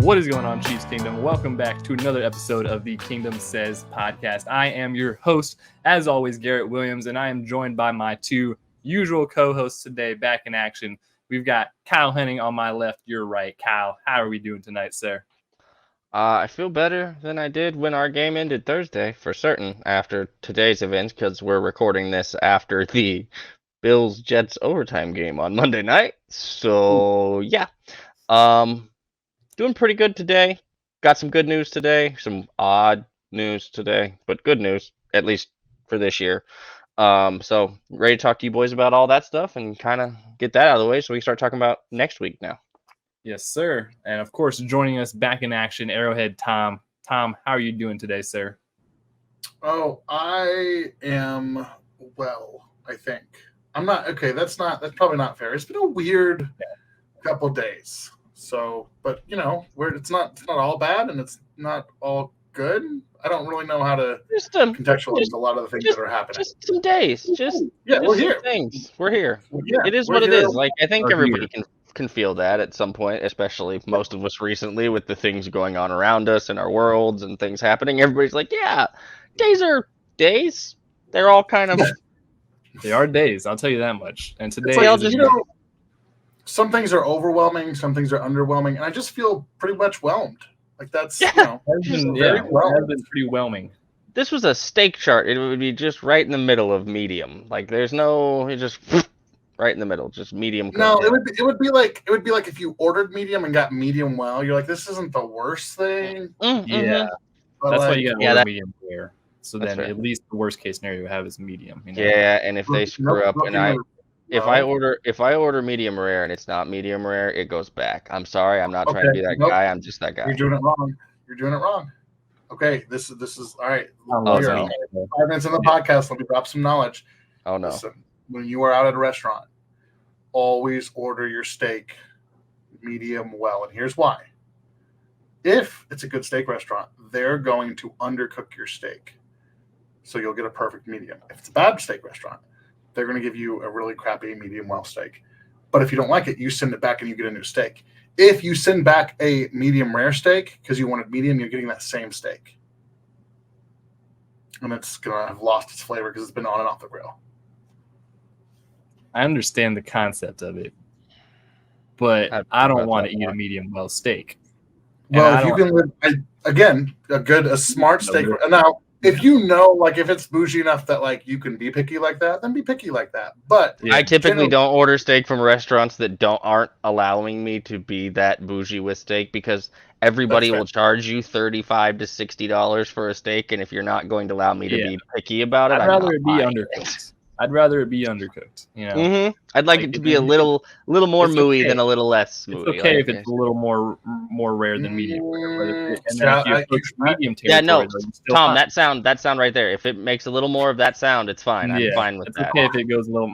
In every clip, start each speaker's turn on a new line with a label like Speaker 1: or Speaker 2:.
Speaker 1: What is going on, Chiefs Kingdom? Welcome back to another episode of the Kingdom Says podcast. I am your host, as always, Garrett Williams, and I am joined by my two usual co-hosts today back in action. We've got Kyle Henning on my left, your right. Kyle, how are we doing tonight, sir?
Speaker 2: I feel better than I did when our game ended Thursday, for certain, after today's events, because we're recording this after the Bills-Jets overtime game on Monday night. So, yeah. Doing pretty good today. Got some good news today, some odd news today, but good news, at least for this year. So, ready to talk to you boys about all that stuff and kind of get that out of the way so we can start talking about next week now.
Speaker 1: Yes, sir. And of course, joining us back in action, Arrowhead Tom. Tom, how are you doing today, sir?
Speaker 3: Oh, I am well, I think. I'm not okay, that's probably not fair. It's been a weird couple days. So, but it's not all bad and it's not all good. I don't really know how to contextualize a lot of the things that are happening.
Speaker 2: Just some days.
Speaker 3: We're here.
Speaker 2: Things. We're here.
Speaker 3: Yeah,
Speaker 2: it is what it is. Like, I think everybody can feel that at some point, especially most of us recently with the things going on around us and our worlds and things happening. Everybody's like, yeah, days are days. They're all kind of...
Speaker 1: They are days, I'll tell you that much. And today
Speaker 3: some things are overwhelming, some things are underwhelming, and I just feel pretty much whelmed. Like that's
Speaker 1: has been pretty whelming.
Speaker 2: This was a steak chart. It would be just right in the middle of medium. Like there's no, it just right in the middle, just medium.
Speaker 3: No, it would be like if you ordered medium and got medium well. You're like, this isn't the worst thing.
Speaker 1: Mm-hmm. Yeah, but that's why you got to order medium rare. So then at least the worst case scenario you have is medium.
Speaker 2: Yeah, and if they screw up and if I order medium rare and it's not medium rare, it goes back. I'm sorry, I'm not trying to be that guy. I'm just that guy.
Speaker 3: You're doing it wrong. Okay, this is all right.
Speaker 2: Oh, no.
Speaker 3: 5 minutes in the podcast. Let me drop some knowledge.
Speaker 2: Oh no!
Speaker 3: Listen, when you are out at a restaurant, always order your steak medium well, and here's why. If it's a good steak restaurant, they're going to undercook your steak, so you'll get a perfect medium. If it's a bad steak restaurant, they're going to give you a really crappy medium well steak. But if you don't like it, you send it back and you get a new steak. If you send back a medium rare steak because you wanted medium, you're getting that same steak. And it's going to have lost its flavor because it's been on and off the grill.
Speaker 1: I understand the concept of it, but I don't want to eat a medium well steak.
Speaker 3: Well, if you can live, a smart steak. Now, if if it's bougie enough that you can be picky like that, then be picky like that. But
Speaker 2: I typically don't order steak from restaurants that aren't allowing me to be that bougie with steak because everybody will charge you $35 to $60 for a steak, and if you're not going to allow me to be picky about it,
Speaker 1: I'd rather it be undercooked. I'd rather it be undercooked.
Speaker 2: Mm-hmm. I'd like it to be a little more mooey than a a little less mooey.
Speaker 1: It's okay if it's a little more rare than medium rare. And then if you approach medium territory,
Speaker 2: Tom, that sound right there. If it makes a little more of that sound, it's fine. I'm fine with that.
Speaker 1: It's okay if it goes a little,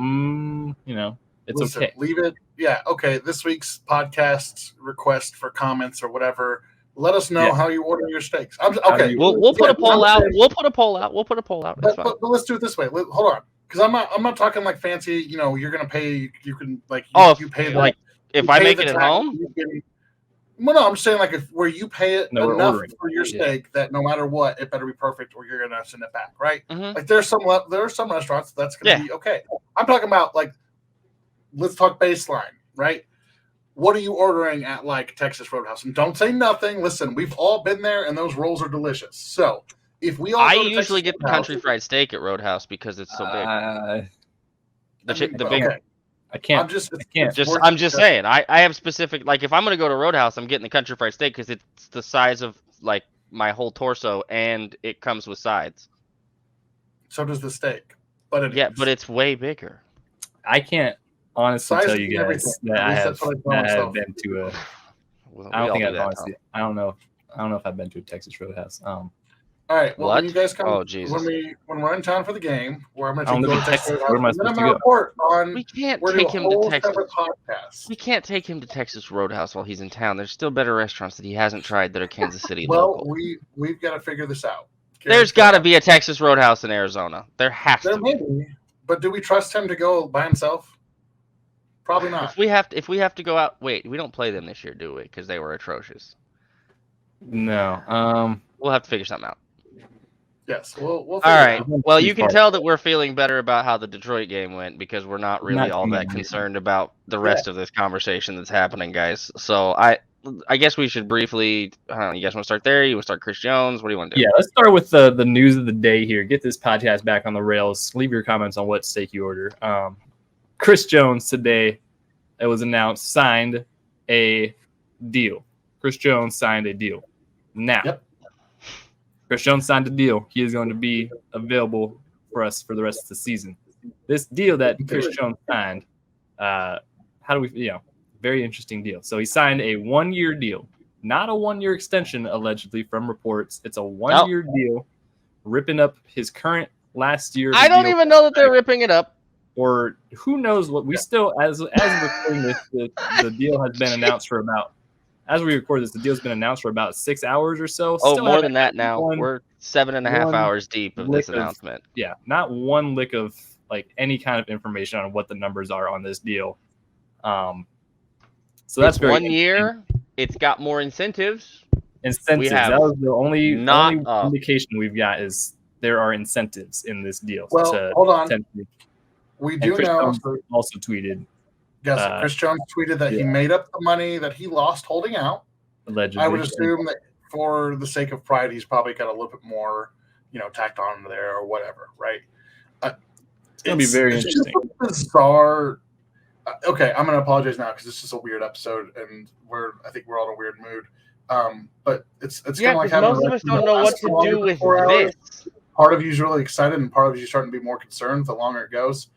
Speaker 1: it's okay.
Speaker 3: Leave it. Yeah, okay. This week's podcast request for comments or whatever. Let us know how you order your steaks. Okay.
Speaker 2: We'll put a poll out. We'll put a poll out.
Speaker 3: But let's do it this way. Hold on. Because I'm not talking like fancy, you're gonna pay. You can you pay
Speaker 2: if I make it at home.
Speaker 3: Well, no, I'm saying where you pay it enough for your steak that no matter what, it better be perfect or you're gonna send it back, right?
Speaker 2: Mm-hmm.
Speaker 3: Like there are some restaurants that's gonna be okay. I'm talking about let's talk baseline, right? What are you ordering at Texas Roadhouse? And don't say nothing. Listen, we've all been there, and those rolls are delicious. So. If we all
Speaker 2: I usually get the country fried steak at Roadhouse because it's so big.
Speaker 1: I can't.
Speaker 2: I'm just saying. I have specific if I'm gonna go to Roadhouse, I'm getting the country fried steak because it's the size of my whole torso and it comes with sides.
Speaker 3: So does the steak, but
Speaker 2: it's way bigger.
Speaker 1: I can't honestly tell you guys that I have been to a. I don't think I've honestly. I don't know if I've been to a Texas Roadhouse.
Speaker 3: All right. Well, when you guys come,
Speaker 2: when
Speaker 3: we're in town for the game, where I'm going to go to Texas,
Speaker 1: where am I supposed to go?
Speaker 3: Report on.
Speaker 2: We can't take him to Texas. We can't take him to Texas Roadhouse while he's in town. There's still better restaurants that he hasn't tried that are Kansas City local.
Speaker 3: Well, we've got to figure this out.
Speaker 2: There's got to be a Texas Roadhouse in Arizona. There has to be.
Speaker 3: But do we trust him to go by himself? Probably not.
Speaker 2: If we have to go out, we don't play them this year, do we? Because they were atrocious.
Speaker 1: No.
Speaker 2: We'll have to figure something out.
Speaker 3: Yes, we'll
Speaker 2: All
Speaker 3: figure it
Speaker 2: right.
Speaker 3: out.
Speaker 2: Well,
Speaker 1: Too
Speaker 2: you can
Speaker 1: far.
Speaker 2: tell that we're feeling better about how the Detroit game went because we're not really
Speaker 1: Not
Speaker 2: all
Speaker 1: too
Speaker 2: that
Speaker 1: much.
Speaker 2: concerned about the rest of this conversation that's happening, guys. So I guess we should briefly. I don't know, you guys want to start there? You want to start Chris Jones? What do you want to do?
Speaker 1: Yeah, let's start with the news of the day here. Get this podcast back on the rails. Leave your comments on what steak you order. Chris Jones today, it was announced, signed a deal. Chris Jones signed a deal. Now,
Speaker 3: Yep.
Speaker 1: Chris Jones signed a deal. He is going to be available for us for the rest of the season. This deal that Chris Jones signed, how do we, very interesting deal. So he signed a 1-year deal, not a 1-year extension, allegedly, from reports. It's a 1-year deal, ripping up his current last year.
Speaker 2: I don't even know that they're ripping it up.
Speaker 1: Or who knows what we still, as recording this, the deal has been announced for about, as we record this, the deal's been announced for about 6 hours or so.
Speaker 2: Oh,
Speaker 1: Still
Speaker 2: more than that now. We're 7.5
Speaker 1: one
Speaker 2: hours deep of this announcement.
Speaker 1: Not one lick of like any kind of information on what the numbers are on this deal. So that's very
Speaker 2: 1 year. It's got more incentives.
Speaker 1: Incentives.
Speaker 2: That
Speaker 1: was the only indication we've got is there are incentives in this deal.
Speaker 3: Well, hold on. We do
Speaker 1: Chris
Speaker 3: know.
Speaker 1: Jones also tweeted.
Speaker 3: Yes, Chris Jones tweeted that he made up the money that he lost holding out.
Speaker 1: Allegedly.
Speaker 3: I would assume that for the sake of pride, he's probably got a little bit more, tacked on there or whatever, right?
Speaker 1: It's going to be very interesting.
Speaker 3: Just bizarre. Okay, I'm going to apologize now because this is a weird episode and I think we're all in a weird mood. But it's kind of like having
Speaker 2: most of us don't know what to do with this.
Speaker 3: Part of you's really excited and part of you's starting to be more concerned the longer it goes.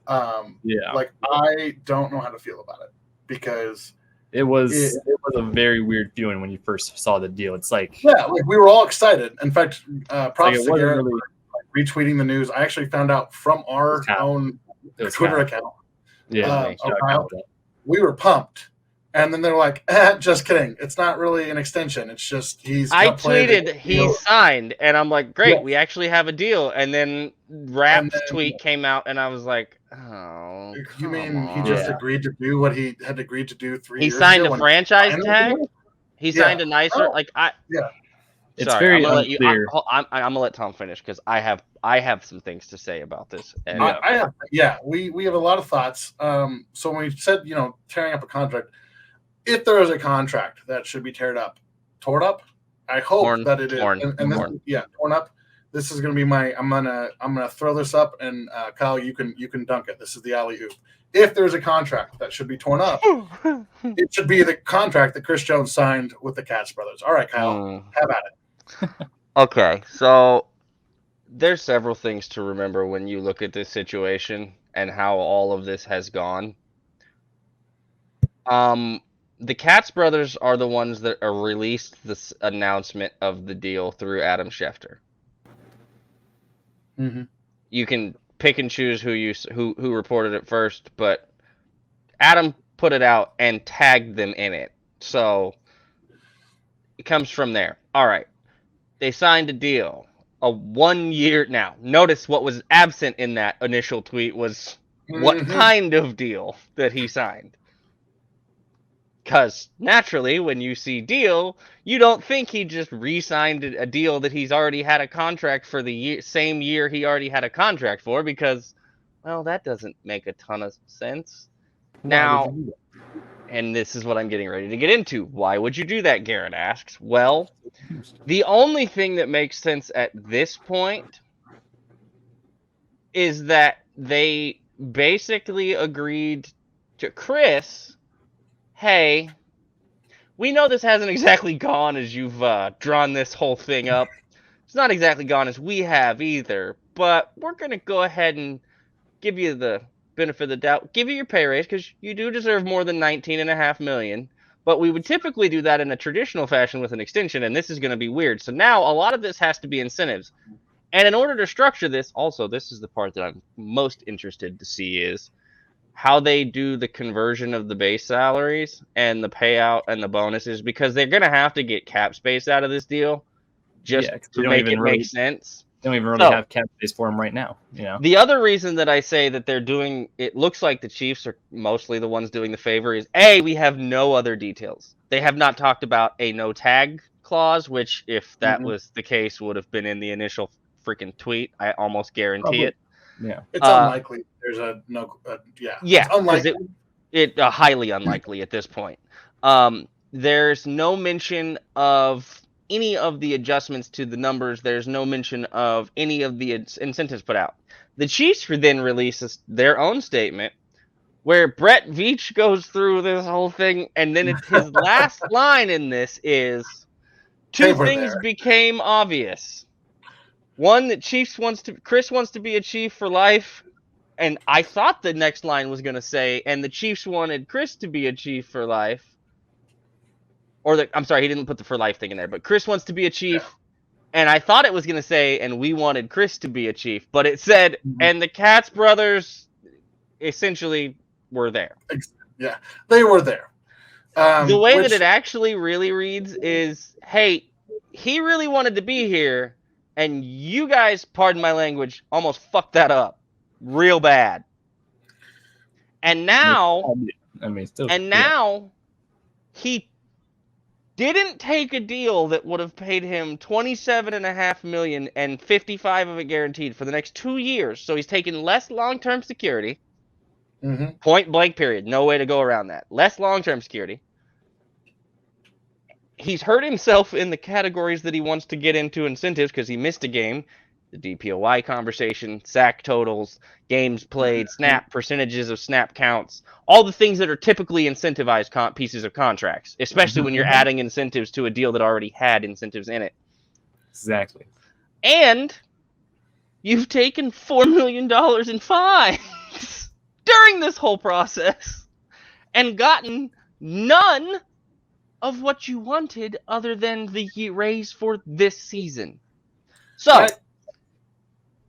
Speaker 3: Like I don't know how to feel about it because
Speaker 1: it was a very weird feeling when you first saw the deal. It's like
Speaker 3: we were all excited. In fact, props to Garrett
Speaker 1: really,
Speaker 3: for retweeting the news. I actually found out from our own Twitter account. Kyle, we were pumped. And then they're like, just kidding. It's not really an extension. It's just
Speaker 2: I tweeted he signed, and I'm like, great, we actually have a deal. And then Rap's tweet came out, and I was like, oh.
Speaker 3: You mean he just agreed to do what he had agreed to do 3 years ago?
Speaker 2: He signed a franchise tag? He signed a nicer
Speaker 1: It's very unclear.
Speaker 2: I'm gonna let Tom finish because I have some things to say about this. And
Speaker 3: we have a lot of thoughts. So when we said tearing up a contract, if there is a contract that should be torn up, I hope that it is. Torn up. This is gonna be I'm gonna throw this up, and Kyle, you can dunk it. This is the alley-oop. If there's a contract that should be torn up, it should be the contract that Chris Jones signed with the Katz brothers. All right, Kyle, have at it.
Speaker 2: Okay, so there's several things to remember when you look at this situation and how all of this has gone. The Katz brothers are the ones that released this announcement of the deal through Adam Schefter.
Speaker 3: Mm-hmm.
Speaker 2: You can pick and choose who reported it first, but Adam put it out and tagged them in it. So it comes from there. All right. They signed a deal. A 1 year now. Notice what was absent in that initial tweet was what kind of deal that he signed. Because naturally, when you see deal, you don't think he just re-signed a deal that he's already had a contract for the same year he already had a contract for, because, well, that doesn't make a ton of sense. Now, and this is what I'm getting ready to get into. Why would you do that, Garrett asks. Well, the only thing that makes sense at this point is that they basically agreed to Chris, hey, we know this hasn't exactly gone as you've drawn this whole thing up. It's not exactly gone as we have either, but we're going to go ahead and give you the benefit of the doubt, give you your pay raise because you do deserve more than $19.5 million. But we would typically do that in a traditional fashion with an extension, and this is going to be weird. So now a lot of this has to be incentives. And in order to structure this, also, this is the part that I'm most interested to see is how they do the conversion of the base salaries and the payout and the bonuses, because they're going to have to get cap space out of this deal just to make it make sense.
Speaker 1: They don't even really have cap space for him right now.
Speaker 2: The other reason that I say that they're doing it looks like the Chiefs are mostly the ones doing the favor is we have no other details. They have not talked about a no tag clause, which if that was the case would have been in the initial freaking tweet. I almost guarantee it.
Speaker 1: Yeah,
Speaker 3: it's unlikely. There's it's unlikely.
Speaker 2: It highly unlikely at this point. There's no mention of any of the adjustments to the numbers. There's no mention of any of the incentives put out. The Chiefs then releases their own statement where Brett Veach goes through this whole thing, and then his last line in this is two things became obvious. One, that Chris wants to be a Chief for life, and I thought the next line was going to say, and the Chiefs wanted Chris to be a Chief for life. I'm sorry, he didn't put the for life thing in there, but Chris wants to be a Chief, and I thought it was going to say, and we wanted Chris to be a Chief, but it said, and the Katz brothers essentially were there.
Speaker 3: Yeah, they were there.
Speaker 2: The way that it actually really reads is, hey, he really wanted to be here, and you guys, pardon my language, almost fucked that up real bad. And now, he didn't take a deal that would have paid him $27.5 million and 55 of it guaranteed for the next 2 years. So he's taking less long-term security. Point blank period. No way to go around that. Less long-term security. He's hurt himself in the categories that he wants to get into incentives because he missed a game. The DPOY conversation, sack totals, games played, snap percentages of snap counts, all the things that are typically incentivized pieces of contracts, especially when you're adding incentives to a deal that already had incentives in it.
Speaker 1: Exactly.
Speaker 2: And you've taken $4 million in fines during this whole process and gotten none of what you wanted other than the raise for this season. So,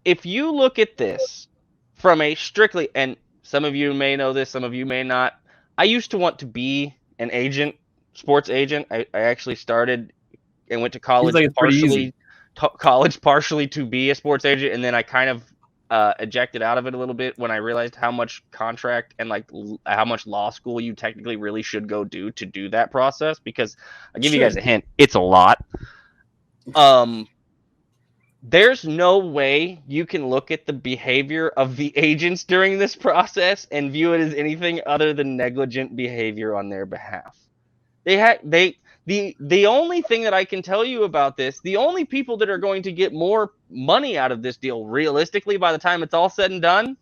Speaker 2: if you look at this from a strictly, and some of you may know this, some of you may not, I used to want to be an agent, sports agent. I actually started and went to college partially to be a sports agent, and then I kind of ejected out of it a little bit when I realized how much contract and how much law school you technically really should go do to do that process, because I'll give you guys a hint, it's a lot. There's no way you can look at the behavior of the agents during this process and view it as anything other than negligent behavior on their behalf. The only thing that I can tell you about this, the only people that are going to get more money out of this deal realistically by the time it's all said and done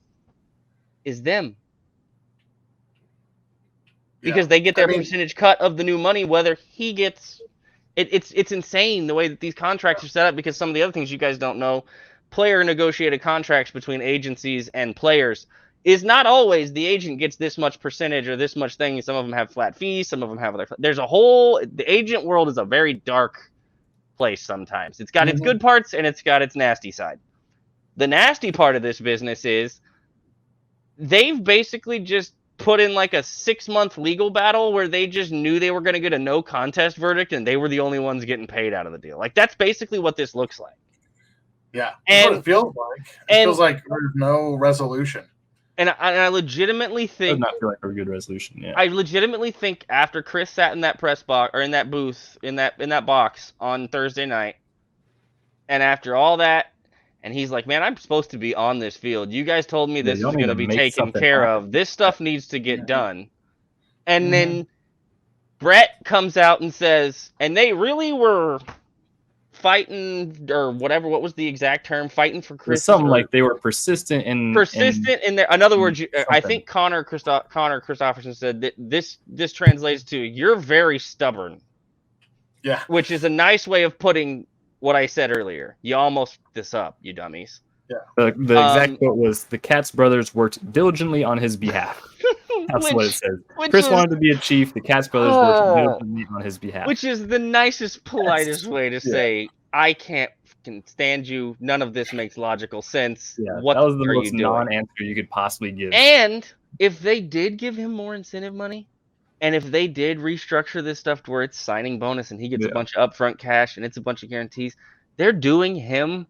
Speaker 2: is them. Because they get their percentage cut of the new money, whether he gets... It's insane the way that these contracts are set up, because some of the other things you guys don't know, player negotiated contracts between agencies and players is not always the agent gets this much percentage or this much thing. Some of them have flat fees. Some of them have the agent world is a very dark place sometimes. It's got its good parts and it's got its nasty side. The nasty part of this business is they've basically just put in like a 6-month legal battle where they just knew they were going to get a no contest verdict and they were the only ones getting paid out of the deal. Like, that's basically what this looks like.
Speaker 3: Yeah. That's what it feels like. It feels like there's no resolution.
Speaker 2: And I legitimately think...
Speaker 1: Does not feel like a good resolution, yeah.
Speaker 2: I legitimately think after Chris sat in that press box, or in that booth, in that box on Thursday night, and after all that, and he's like, man, I'm supposed to be on this field. You guys told me this is going to be taken care of. This stuff needs to get done. And then Brett comes out and says, and they really were fighting, or whatever, what was the exact term? Fighting for Chris.
Speaker 1: Something like they were persistent in
Speaker 2: their. In other words, I think Connor Christopherson said that this translates to, you're very stubborn.
Speaker 3: Yeah.
Speaker 2: Which is a nice way of putting what I said earlier. You almost this up, you dummies.
Speaker 3: Yeah.
Speaker 1: The exact quote was, the Katz brothers worked diligently on his behalf. That's what it says. Chris wanted to be a chief. The Katz brothers worked diligently on his behalf.
Speaker 2: Which is the nicest, politest way to say, I can't stand you. None of this makes logical sense.
Speaker 1: Yeah,
Speaker 2: what
Speaker 1: that was the
Speaker 2: are
Speaker 1: most
Speaker 2: you doing?
Speaker 1: non-answer you could possibly give.
Speaker 2: And if they did give him more incentive money, and if they did restructure this stuff to where it's signing bonus and he gets a bunch of upfront cash and it's a bunch of guarantees, they're doing him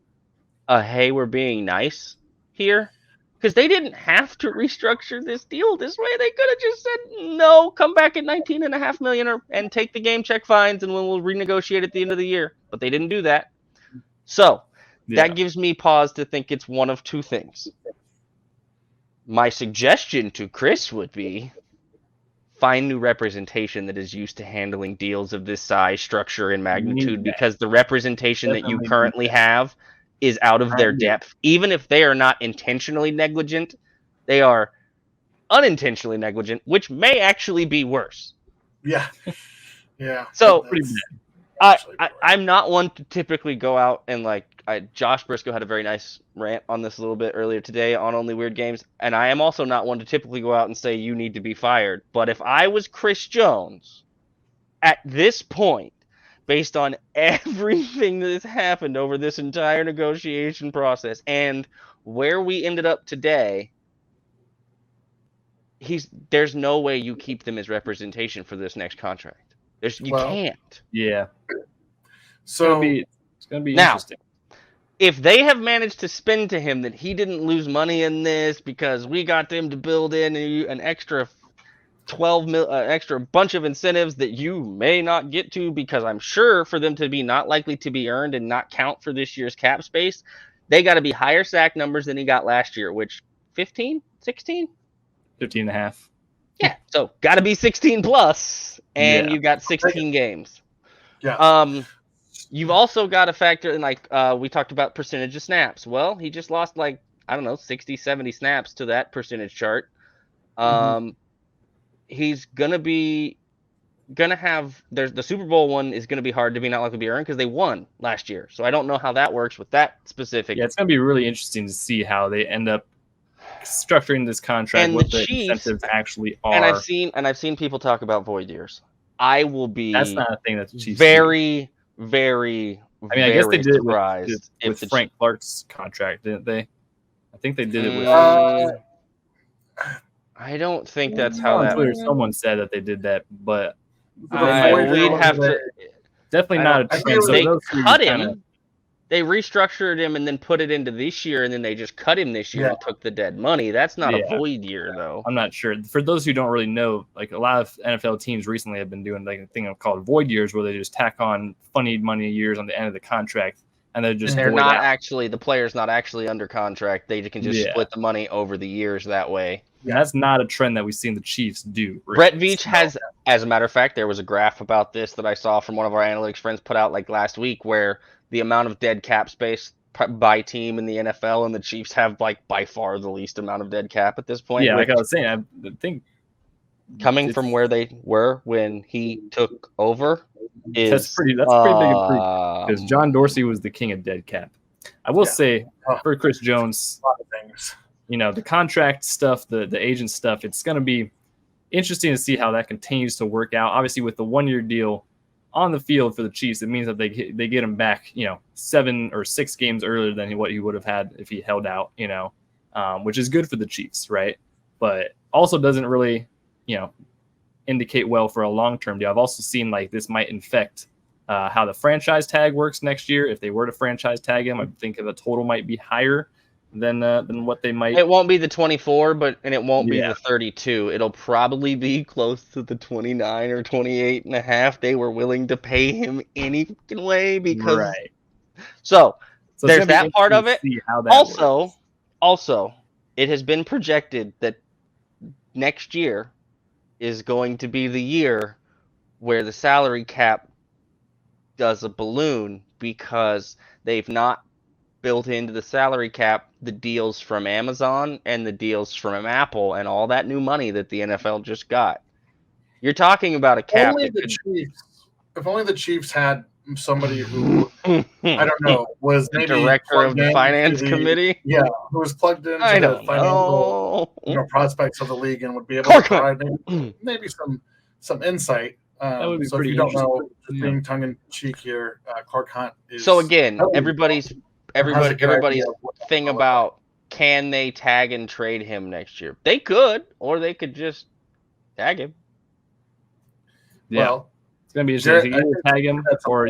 Speaker 2: hey, we're being nice here, because they didn't have to restructure this deal this way. They could have just said, no, come back at $19.5 million and take the game check fines, and we'll renegotiate at the end of the year. But they didn't do that. So that gives me pause to think it's one of two things. My suggestion to Chris would be find new representation that is used to handling deals of this size, structure, and magnitude, because the representation that you currently have is out of their depth. Even if they are not intentionally negligent, they are unintentionally negligent, which may actually be worse.
Speaker 3: Yeah. Yeah.
Speaker 2: So
Speaker 3: That's
Speaker 2: I'm not one to typically go out and Josh Briscoe had a very nice rant on this a little bit earlier today on Only Weird Games, and I am also not one to typically go out and say you need to be fired. But if I was Chris Jones at this point, based on everything that has happened over this entire negotiation process and where we ended up today, there's no way you keep them as representation for this next contract. You can't.
Speaker 1: Yeah.
Speaker 3: So
Speaker 1: it's gonna be
Speaker 2: now,
Speaker 1: interesting.
Speaker 2: If they have managed to spin to him that he didn't lose money in this because we got them to build in an extra 12 mil, extra bunch of incentives that you may not get to, because I'm sure for them to be not likely to be earned and not count for this year's cap space, they got to be higher sack numbers than he got last year, which 15, 16?
Speaker 1: 15 and a half.
Speaker 2: Yeah, so got to be 16 plus, and you got 16 games.
Speaker 3: Yeah.
Speaker 2: You've also got to factor in, we talked about percentage of snaps. Well, he just lost 60, 70 snaps to that percentage chart. He's gonna have the Super Bowl one is gonna be hard to be not likely to be earned because they won last year. So I don't know how that works with that specific.
Speaker 1: Yeah, it's gonna be really interesting to see how they end up structuring this contract,
Speaker 2: and
Speaker 1: what
Speaker 2: the
Speaker 1: the
Speaker 2: Chiefs
Speaker 1: incentives actually are.
Speaker 2: And I've seen people talk about void years. I will be
Speaker 1: That's not a thing that the Chiefs
Speaker 2: very, very,
Speaker 1: I mean, I guess they did it with
Speaker 2: the
Speaker 1: Frank Clark's contract, didn't they? I think they did it with.
Speaker 2: I don't think that's how that.
Speaker 1: Twitter, someone said that they did that, but
Speaker 2: we'd have to.
Speaker 1: Definitely not a trend.
Speaker 2: They cut him. They restructured him and then put it into this year, and then they just cut him this year and took the dead money. That's not a void year, though.
Speaker 1: I'm not sure. For those who don't really know, a lot of NFL teams recently have been doing a thing called void years, where they just tack on funny money years on the end of the contract, and they're just.
Speaker 2: And they're not actually the player's not actually under contract. They can just split the money over the years that way.
Speaker 1: Yeah, that's not a trend that we've seen the Chiefs do.
Speaker 2: Brett Veach has, as a matter of fact, there was a graph about this that I saw from one of our analytics friends put out last week, where the amount of dead cap space by team in the NFL, and the Chiefs have by far the least amount of dead cap at this point.
Speaker 1: Yeah, like I was saying, I think
Speaker 2: coming from where they were when he took over
Speaker 1: that's pretty big improvement, because John Dorsey was the king of dead cap. I will say for Chris Jones,
Speaker 3: a lot of things.
Speaker 1: The contract stuff, the agent stuff, it's going to be interesting to see how that continues to work out. Obviously, with the 1-year deal on the field for the Chiefs, it means that they get him back, 7 or 6 games earlier than what he would have had if he held out, which is good for the Chiefs, right? But also doesn't really, indicate well for a long-term deal. I've also seen this might infect how the franchise tag works next year. If they were to franchise tag him, I think the total might be higher than what they might.
Speaker 2: It won't be the 24, and it won't be the 32. It'll probably be close to the 29 or 28 and a half. They were willing to pay him any way because. So there's that part of it. Also, it has been projected that next year is going to be the year where the salary cap does a balloon, because they've not built into the salary cap the deals from Amazon and the deals from Apple and all that new money that the NFL just got. You're talking about a cap.
Speaker 3: If only the Chiefs had somebody who I don't know was maybe
Speaker 2: director of the finance committee.
Speaker 3: Yeah, who was plugged into the financial prospects of the league and would be able to provide maybe some insight.
Speaker 1: That would be
Speaker 3: so if you don't know, being tongue in cheek here, Clark Hunt is.
Speaker 2: So again, everybody's thing about can they tag and trade him next year? They could, or they could just tag him.
Speaker 1: Yeah, well, it's gonna be interesting. Either tag him or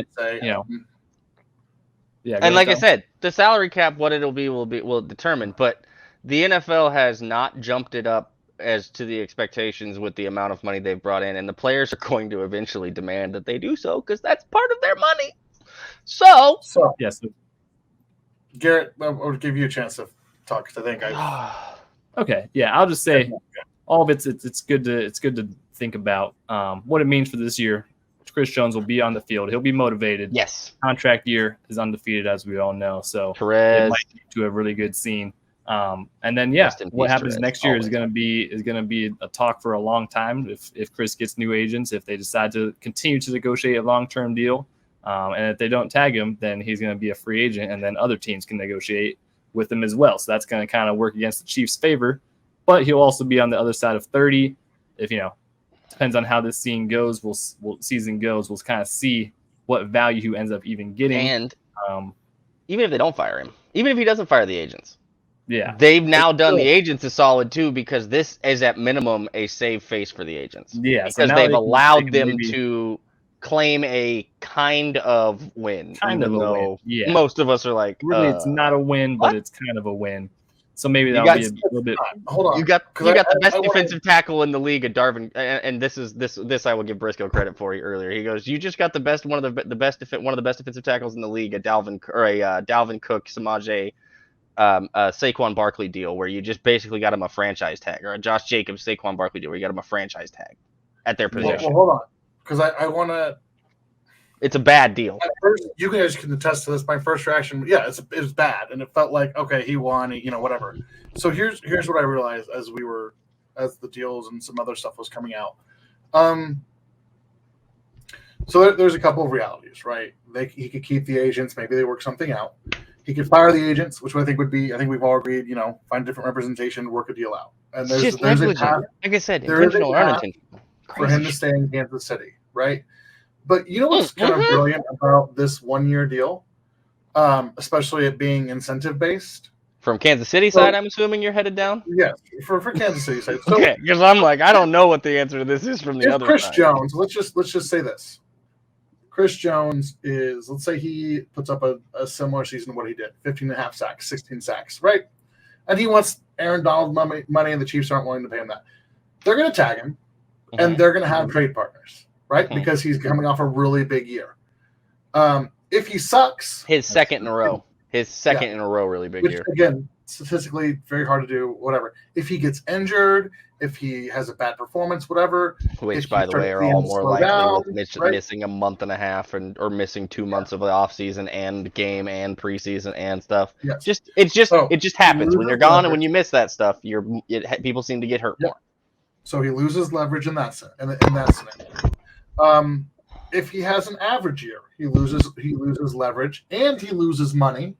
Speaker 1: Yeah,
Speaker 2: And like I
Speaker 1: Tom.
Speaker 2: said, the salary cap, what it'll be will determine. But the NFL has not jumped it up as to the expectations with the amount of money they've brought in, and the players are going to eventually demand that they do so because that's part of their money. So,
Speaker 1: yes.
Speaker 3: Garrett, I'll give you a chance to talk because I think
Speaker 1: Okay, yeah, I'll just say all of it's good to think about what it means for this year. Chris Jones will be on the field. He'll be motivated.
Speaker 2: yes,
Speaker 1: Contract year is undefeated, as we all know. So it
Speaker 2: Perez.
Speaker 1: might lead to a really good scene. And then
Speaker 2: Rest in
Speaker 1: what
Speaker 2: peace,
Speaker 1: happens
Speaker 2: Perez,
Speaker 1: next year is
Speaker 2: always.
Speaker 1: going to be a talk for a long time. If Chris gets new agents, if they decide to continue to negotiate a long-term deal, and if they don't tag him, then he's going to be a free agent, and then other teams can negotiate with him as well. So that's going to kind of work against the Chiefs' favor. But he'll also be on the other side of 30. If depends on how this season goes. We'll kind of see what value he ends up even getting.
Speaker 2: And even if they don't fire him, even if he doesn't fire the agents,
Speaker 1: yeah,
Speaker 2: they've now done the agents a solid too, because this is at minimum a save face for the agents.
Speaker 1: Yeah,
Speaker 2: because they've allowed them to claim a kind of win, even though most of us are like,
Speaker 1: really, it's not a win, but it's kind of a win. So maybe that'll be a little bit.
Speaker 3: Hold on,
Speaker 2: you got the best defensive tackle in the league at Darvin, and this I will give Briscoe credit for earlier. He goes, you just got one of the best defensive tackles in the league at Dalvin Cook, Samaje, Saquon Barkley deal, where you just basically got him a franchise tag, or a Josh Jacobs Saquon Barkley deal where you got him a franchise tag at their position.
Speaker 3: Well, hold on, because I want to.
Speaker 2: It's a bad deal.
Speaker 3: First, you guys can attest to this. My first reaction, yeah, it was bad, and it felt like, okay, he won, whatever. So here's what I realized as the deals and some other stuff was coming out. So there's a couple of realities, right? He could keep the agents, maybe they work something out. He could fire the agents, which I think we've all agreed, find different representation, work a deal out. And there's a path,
Speaker 2: like I said, intentional or unintentional,
Speaker 3: for him to stay in Kansas City, right? But you know what's kind of brilliant about this 1-year deal, especially it being incentive based?
Speaker 2: From Kansas City side, I'm assuming you're headed down?
Speaker 3: Yes, for Kansas City side. So,
Speaker 2: okay, because I'm like, I don't know what the answer to this is from the other
Speaker 3: Chris
Speaker 2: side.
Speaker 3: Jones, let's just say this. Chris Jones is, let's say he puts up a similar season to what he did, 15.5 sacks, 16 sacks, right? And he wants Aaron Donald money, and the Chiefs aren't willing to pay him that. They're going to tag him, and they're going to have trade partners. Right? Because he's coming off a really big year. If he sucks,
Speaker 2: his second in a row, really big year.
Speaker 3: Again, statistically, very hard to do. Whatever. If he gets injured, if he has a bad performance, whatever.
Speaker 2: Which, by the way, are all more likely with missing a month and a half or missing 2 months of the offseason and game and preseason and stuff.
Speaker 3: Yes.
Speaker 2: It just happens when you're gone, and when you miss that stuff, people seem to get hurt more.
Speaker 3: So he loses leverage in that scenario. If he has an average year, he loses leverage and he loses money.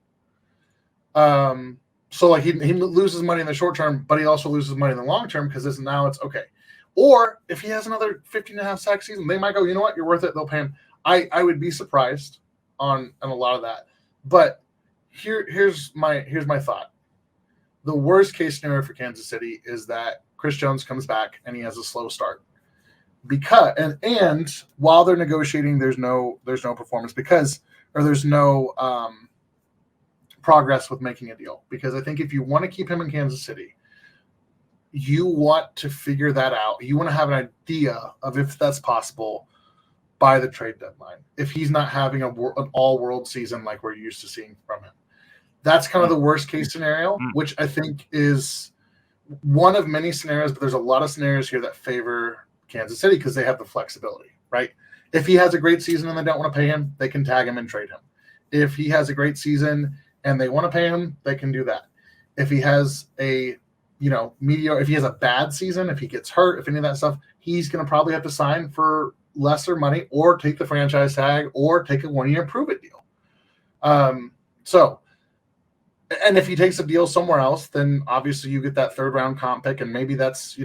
Speaker 3: So like he loses money in the short term, but he also loses money in the long term because it's okay. Or if he has another 15.5 sack season, they might go, you know what, you're worth it. They'll pay him. I would be surprised on a lot of that. But here's my thought. The worst case scenario for Kansas City is that Chris Jones comes back and he has a slow start. Because and while they're negotiating, there's no performance there's no progress with making a deal. Because I think if you want to keep him in Kansas City, you want to figure that out. You want to have an idea of if that's possible by the trade deadline. If he's not having an all-world season like we're used to seeing from him, that's kind of the worst case scenario, which I think is one of many scenarios. But there's a lot of scenarios here that favor Kansas City because they have the flexibility, right? If he has a great season and they don't want to pay him, they can tag him and trade him. If he has a great season and they want to pay him, they can do that. If he has a mediocre, if he has a bad season, if he gets hurt, if any of that stuff, he's going to probably have to sign for lesser money or take the franchise tag or take a 1-year prove-it deal. And if he takes a deal somewhere else, then obviously you get that 3rd-round comp pick, and maybe that's,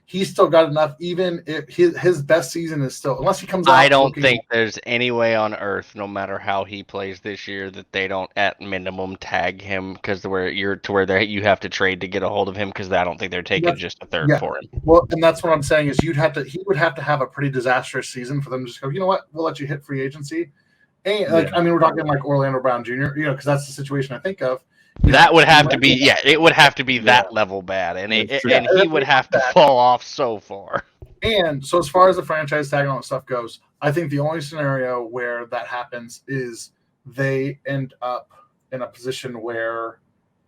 Speaker 3: he's still got enough, even if his best season is still, unless he comes out.
Speaker 2: I don't think there's any way on earth, no matter how he plays this year, that they don't at minimum tag him because where you have to trade to get a hold of him, because I don't think they're taking just a third for him.
Speaker 3: Well, and that's what I'm saying is he would have to have a pretty disastrous season for them to just go, you know what, we'll let you hit free agency. And we're talking like Orlando Brown Jr. Because that's the situation I think of.
Speaker 2: That would have to be, it would have to be that level bad, and he would have to fall off so far.
Speaker 3: And so as far as the franchise tag and all that stuff goes, I think the only scenario where that happens is they end up in a position where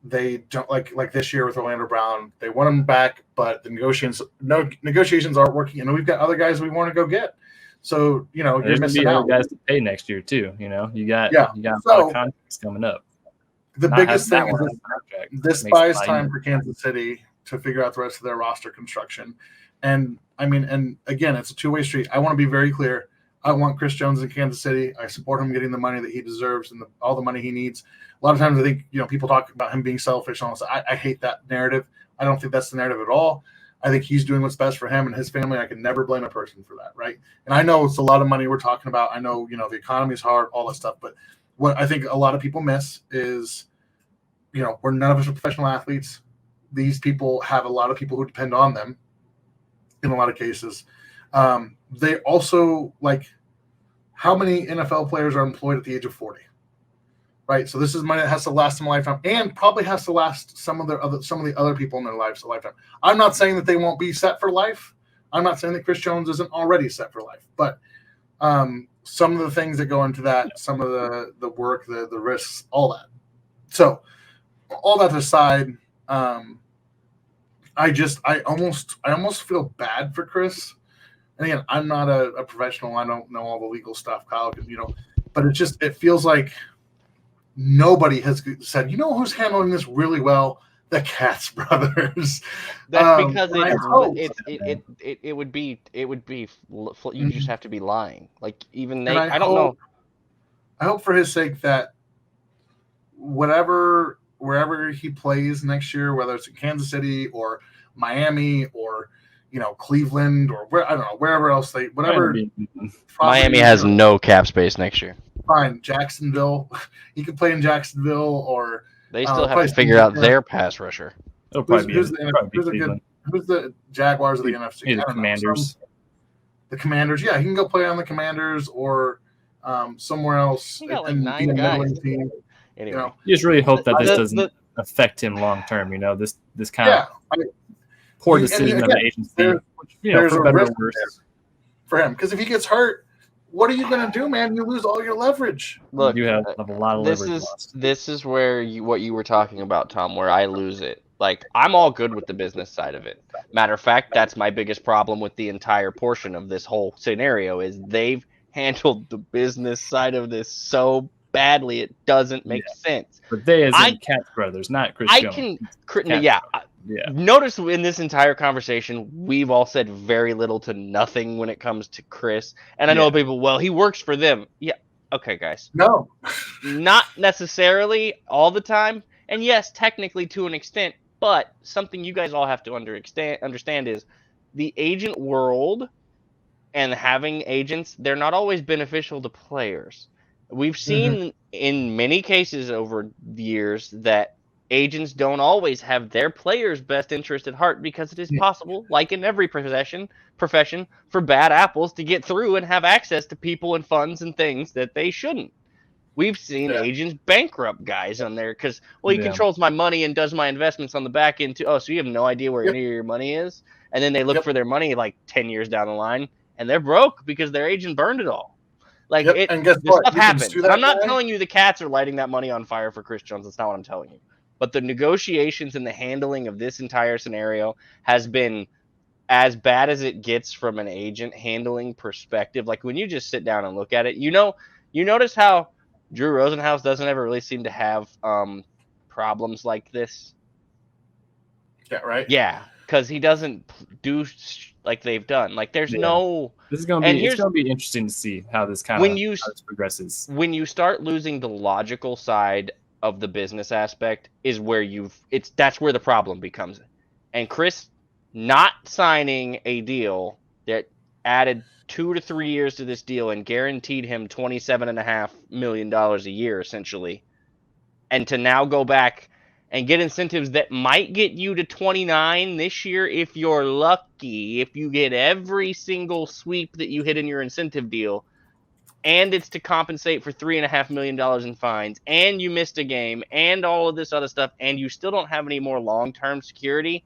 Speaker 3: they don't like this year with Orlando Brown. They want him back, but the negotiations aren't working, and we've got other guys we want to go get. So you're missing out.
Speaker 1: Guys to pay next year too. You got a lot of contracts coming up.
Speaker 3: The biggest thing is this buys time for Kansas City to figure out the rest of their roster construction. And and again, it's a two-way street. I want to be very clear. I want Chris Jones in Kansas City. I support him getting the money that he deserves and all the money he needs. A lot of times I think, people talk about him being selfish and all this. I hate that narrative. I don't think that's the narrative at all. I think he's doing what's best for him and his family. I can never blame a person for that, right? And I know it's a lot of money we're talking about. I know, the economy is hard, all that stuff. But what I think a lot of people miss is, we're none of us are professional athletes. These people have a lot of people who depend on them in a lot of cases. They also, how many NFL players are employed at the age of 40? Right, so this is money that has to last them a lifetime, and probably has to last some of the other people in their lives a lifetime. I'm not saying that they won't be set for life. I'm not saying that Chris Jones isn't already set for life, but some of the things that go into that, some of the work, the risks, all that. So, all that aside, I almost feel bad for Chris. And again, I'm not a professional. I don't know all the legal stuff, Kyle. But it feels like nobody has said, who's handling this really well? The Katz brothers.
Speaker 2: That's because it would be you just have to be lying. Like even they, I don't know.
Speaker 3: I hope for his sake that wherever he plays next year, whether it's in Kansas City or Miami or Cleveland or wherever else
Speaker 2: Miami has no cap space next year.
Speaker 3: Fine, Jacksonville. He could play in Jacksonville, or
Speaker 2: they still have to figure out their pass rusher.
Speaker 3: Who's the Jaguars of the NFC?
Speaker 1: The Commanders.
Speaker 3: The Commanders, yeah, he can go play on the Commanders or somewhere else.
Speaker 2: He got 9 guys.
Speaker 1: Anyway, you just really hope that this doesn't affect him long term. This kind of poor decision of the agency.
Speaker 3: There's
Speaker 1: for
Speaker 3: a
Speaker 1: better
Speaker 3: risk
Speaker 1: or worse
Speaker 3: for him, because if he gets hurt, what are you going to do, man? You lose all your leverage.
Speaker 2: Look,
Speaker 1: you have a lot of leverage.
Speaker 2: This is where what you were talking about, Tom, where I lose it. Like, I'm all good with the business side of it. Matter of fact, that's my biggest problem with the entire portion of this whole scenario is they've handled the business side of this so badly it doesn't make sense.
Speaker 1: But they as in Katz brothers, not Chris Jones.
Speaker 2: Notice in this entire conversation, we've all said very little to nothing when it comes to Chris. And I know people, he works for them. Yeah. Okay, guys.
Speaker 3: No.
Speaker 2: Not necessarily all the time. And yes, technically to an extent, but something you guys all have to understand is the agent world and having agents, they're not always beneficial to players. We've seen in many cases over the years that agents don't always have their players' best interest at heart because it is possible, like in every profession, for bad apples to get through and have access to people and funds and things that they shouldn't. We've seen agents bankrupt guys on there because, he controls my money and does my investments on the back end too. Oh, so you have no idea where any of your money is? And then they look for their money like 10 years down the line and they're broke because their agent burned it all. Like,
Speaker 3: and guess what?
Speaker 2: Stuff happens. I'm not telling you the Cats are lighting that money on fire for Chris Jones. That's not what I'm telling you. But the negotiations and the handling of this entire scenario has been as bad as it gets from an agent handling perspective. Like, when you just sit down and look at it, you notice how Drew Rosenhaus doesn't ever really seem to have problems like this.
Speaker 3: Yeah, right?
Speaker 2: Yeah, because he doesn't do like they've done. Like, there's no...
Speaker 1: It's going to be interesting to see how this progresses.
Speaker 2: When you start losing the logical side of the business aspect is where that's where the problem becomes. And Chris not signing a deal that added 2 to 3 years to this deal and guaranteed him $27.5 million a year, essentially, and to now go back and get incentives that might get you to 29 this year if you're lucky, if you get every single sweep that you hit in your incentive deal, and it's to compensate for $3.5 million in fines, and you missed a game, and all of this other stuff, and you still don't have any more long-term security,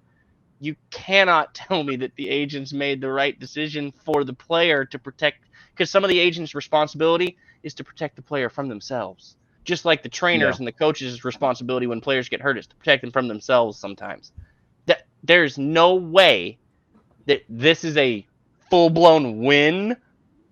Speaker 2: you cannot tell me that the agents made the right decision for the player to protect, because some of the agents' responsibility is to protect the player from themselves. Just like the trainers and the coaches' responsibility when players get hurt is to protect them from themselves sometimes. There's no way that this is a full-blown win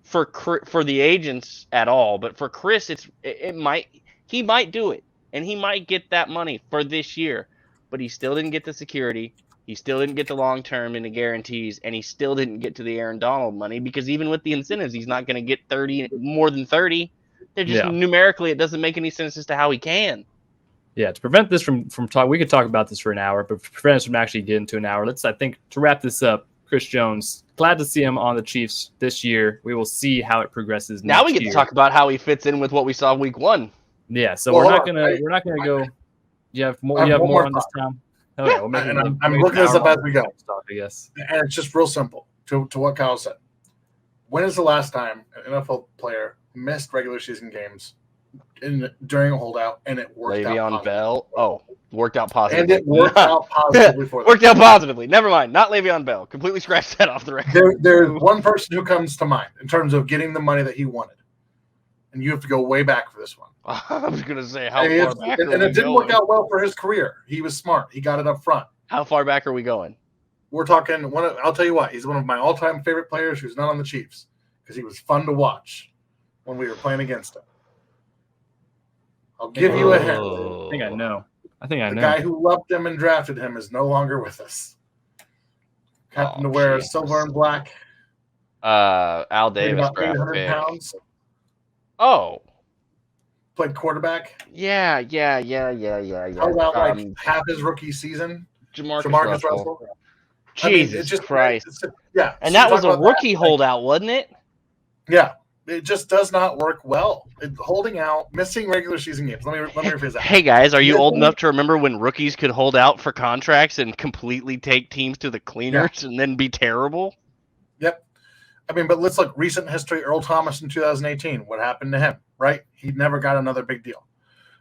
Speaker 2: for the agents at all, but for Chris, he might do it, and he might get that money for this year, but he still didn't get the security, he still didn't get the long term and the guarantees, and he still didn't get to the Aaron Donald money, because even with the incentives, he's not going to get more than 30. They're just numerically, it doesn't make any sense as to how he can.
Speaker 1: Yeah, to prevent this from talk, we could talk about this for an hour, but to prevent us from actually getting to an hour, I think to wrap this up, Chris Jones, glad to see him on the Chiefs this year. We will see how it progresses next year.
Speaker 2: Now we get to talk about how he fits in with what we saw week 1.
Speaker 1: Yeah, so we're not gonna go. You have more on this time. Oh yeah,
Speaker 3: I'm looking this up as we go.
Speaker 1: Stuff, I guess.
Speaker 3: And it's just real simple to what Kyle said. When is the last time an NFL player missed regular season games during a holdout and it worked out?
Speaker 2: Le'Veon Bell. Oh, worked out positively.
Speaker 3: And it worked out positively for them.
Speaker 2: Worked out positively. Never mind. Not Le'Veon Bell. Completely scratched that off the record.
Speaker 3: There's one person who comes to mind in terms of getting the money that he wanted. And you have to go way back for this one.
Speaker 2: I was going to say, how far back are we going?
Speaker 3: And it didn't work out well for his career. He was smart. He got it up front.
Speaker 2: How far back are we going?
Speaker 3: We're talking I'll tell you what. He's one of my all-time favorite players who's not on the Chiefs because he was fun to watch when we were playing against him. I'll give you a hint.
Speaker 1: I think I know.
Speaker 3: The guy who loved him and drafted him is no longer with us. Happened to wear silver and black.
Speaker 2: Al Davis.
Speaker 3: About 800 pounds.
Speaker 2: Oh.
Speaker 3: Played quarterback.
Speaker 2: Yeah.
Speaker 3: Held out like half his rookie season.
Speaker 2: Jamarcus Russell. Jesus Christ. And that was a rookie holdout, wasn't it?
Speaker 3: Yeah. It just does not work well. Holding out, missing regular season games. Let me rephrase that.
Speaker 2: Hey guys, are you old enough to remember when rookies could hold out for contracts and completely take teams to the cleaners and then be terrible?
Speaker 3: Yep. I mean, but let's look recent history. Earl Thomas in 2018. What happened to him? Right? He never got another big deal.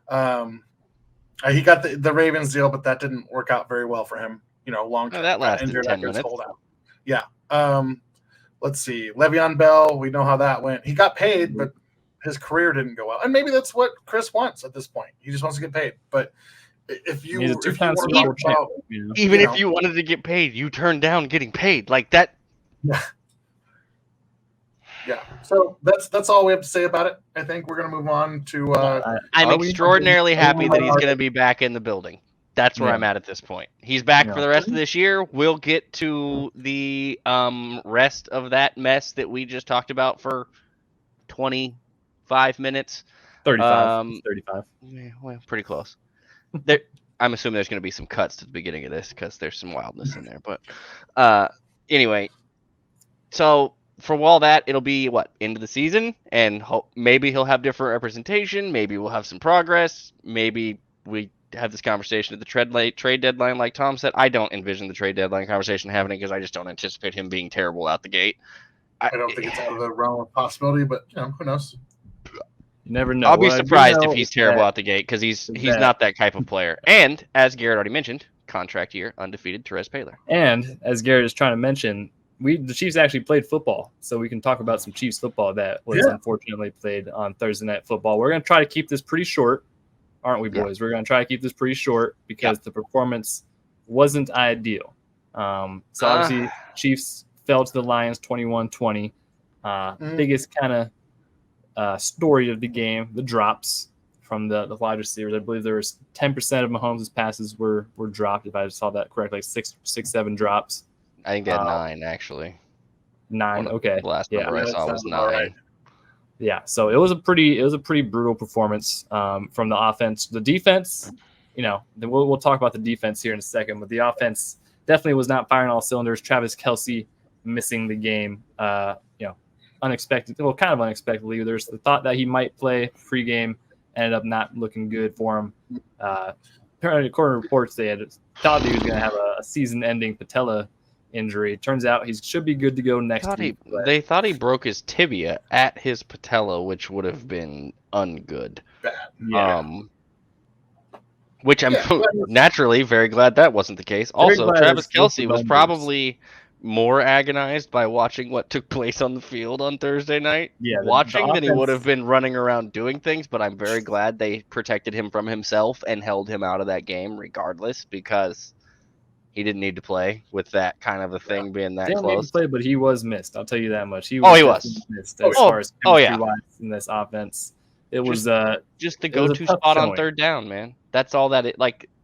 Speaker 3: He got the Ravens deal, but that didn't work out very well for him. Long term.
Speaker 2: That lasted 10 minutes.
Speaker 3: Yeah. Let's see. Le'Veon Bell, we know how that went. He got paid, but his career didn't go well. And maybe that's what Chris wants at this point. He just wants to get paid. But if you
Speaker 2: if you wanted to get paid, you turned down getting paid like that.
Speaker 3: Yeah. Yeah. So that's all we have to say about it. I think we're going to move on to.
Speaker 2: I'm extraordinarily happy that he's going to be back in the building. That's where I'm at this point. He's back for the rest of this year. We'll get to the rest of that mess that we just talked about for 25 minutes.
Speaker 1: 35.
Speaker 2: Yeah, well, pretty close. I'm assuming there's going to be some cuts at the beginning of this because there's some wildness in there. But anyway, so for all that, it'll be end of the season, and maybe he'll have different representation. Maybe we'll have some progress. Maybe we have this conversation at the trade deadline, like Tom said. I don't envision the trade deadline conversation happening because I just don't anticipate him being terrible out the gate.
Speaker 3: I don't think it's out of the realm of possibility, but who knows?
Speaker 1: You never know.
Speaker 2: I'll be surprised if he's terrible out the gate because he's not that type of player. And as Garrett already mentioned, contract year, undefeated Terez Paylor.
Speaker 1: And as Garrett is trying to mention, the Chiefs actually played football, so we can talk about some Chiefs football that was unfortunately played on Thursday Night Football. We're going to try to keep this pretty short. Aren't we, boys? Yeah. We're going to try to keep this pretty short because the performance wasn't ideal. So obviously, Chiefs fell to the Lions 21-20. Biggest kind of story of the game, the drops from the wide receivers. I believe there was 10% of Mahomes' passes were dropped, if I saw that correctly, like 7 drops.
Speaker 2: I think they had 9, actually.
Speaker 1: 9, okay.
Speaker 2: The last number I saw was 9. Right.
Speaker 1: Yeah, so it was a pretty brutal performance from the offense. The defense, we'll talk about the defense here in a second, but the offense definitely was not firing all cylinders. Travis Kelce missing the game, unexpectedly. There's the thought that he might play pregame, ended up not looking good for him. Apparently, according to reports, they had thought that he was going to have a season-ending patella injury. Turns out he should be good to go next week.
Speaker 2: They thought he broke his tibia at his patella, which would have been ungood.
Speaker 3: Bad.
Speaker 1: Yeah.
Speaker 2: Which I'm naturally very glad that wasn't the case. Also, Travis Kelce was probably more agonized by watching what took place on the field on Thursday night, than he would have been running around doing things, but I'm very glad they protected him from himself and held him out of that game regardless, because he didn't need to play with that kind of a thing being that close. He didn't
Speaker 1: play, but he was missed. I'll tell you that much. He was missed as far as chemistry-wise in this offense. It was
Speaker 2: just the go-to spot on third down, man. That's all that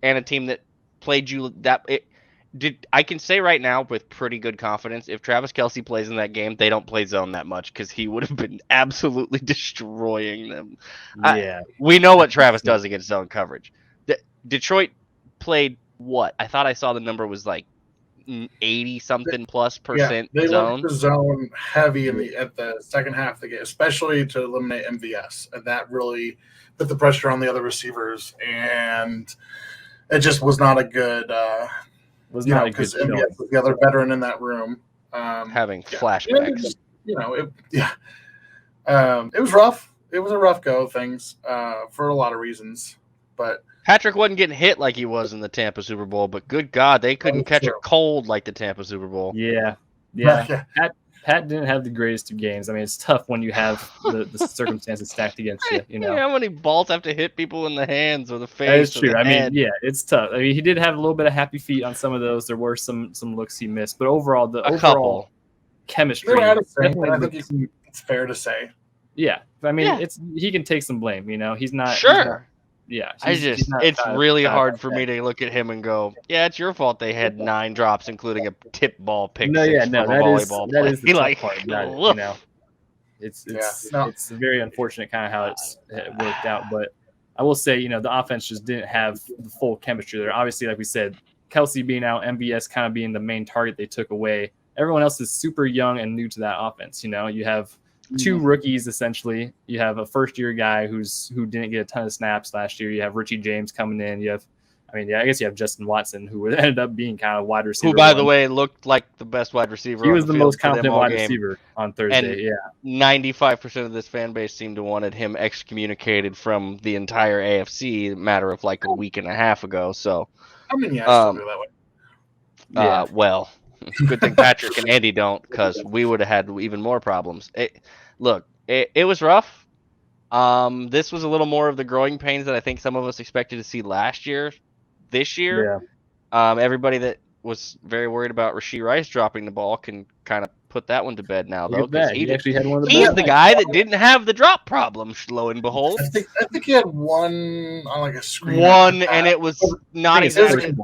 Speaker 2: and a team that played you I can say right now with pretty good confidence, if Travis Kelce plays in that game, they don't play zone that much because he would have been absolutely destroying them.
Speaker 1: Yeah.
Speaker 2: We know what Travis does against zone coverage. Detroit played what? I thought I saw the number was like 80-something +%
Speaker 3: they
Speaker 2: zone.
Speaker 3: They zone heavy at the second half of the game, especially to eliminate MVS. And that really put the pressure on the other receivers. And it just was not a good because MVS was the other veteran in that room.
Speaker 2: Having flashbacks.
Speaker 3: It was rough. It was a rough go of things for a lot of reasons. But
Speaker 2: Patrick wasn't getting hit like he was in the Tampa Super Bowl, but good God, they couldn't catch a cold like the Tampa Super Bowl.
Speaker 1: Yeah. Pat didn't have the greatest of games. I mean, it's tough when you have the circumstances stacked against you. You know
Speaker 2: how many balls have to hit people in the hands or the face.
Speaker 1: That is true.
Speaker 2: I
Speaker 1: mean, it's tough. I mean, he did have a little bit of happy feet on some of those. There were some looks he missed, but overall, overall chemistry.
Speaker 3: I think it's fair to say.
Speaker 1: Yeah, I mean, he can take some blame. He's not
Speaker 2: sure.
Speaker 1: It's
Speaker 2: really hard for me to look at him and go, yeah, it's your fault they had 9 drops, including a tip ball pick six from a volleyball play.
Speaker 1: That is the tough part about it, It's very unfortunate kind of how it worked out, but I will say, the offense just didn't have the full chemistry there. Obviously, like we said, Kelce being out, MVS kind of being the main target they took away. Everyone else is super young and new to that offense. You have 2 rookies essentially. You have a first-year guy who didn't get a ton of snaps last year. You have Richie James coming in. I guess you have Justin Watson, who ended up being kind of wide receiver.
Speaker 2: Who, by the way, looked like the best wide receiver.
Speaker 1: He was the most confident wide receiver on Thursday.
Speaker 2: And 95% of this fan base seemed to wanted him excommunicated from the entire AFC. A matter of like a week and a half ago. So,
Speaker 3: I still feel that way.
Speaker 2: Well. Good thing Patrick and Andy don't, because we would have had even more problems. It was rough. This was a little more of the growing pains that I think some of us expected to see last year. This year, everybody that was very worried about Rashee Rice dropping the ball can kind of put that one to bed now, though.
Speaker 1: He actually had one of the
Speaker 2: He's the guy that didn't have the drop problem, lo and behold.
Speaker 3: I think he had one on like a screen.
Speaker 2: And it was not exactly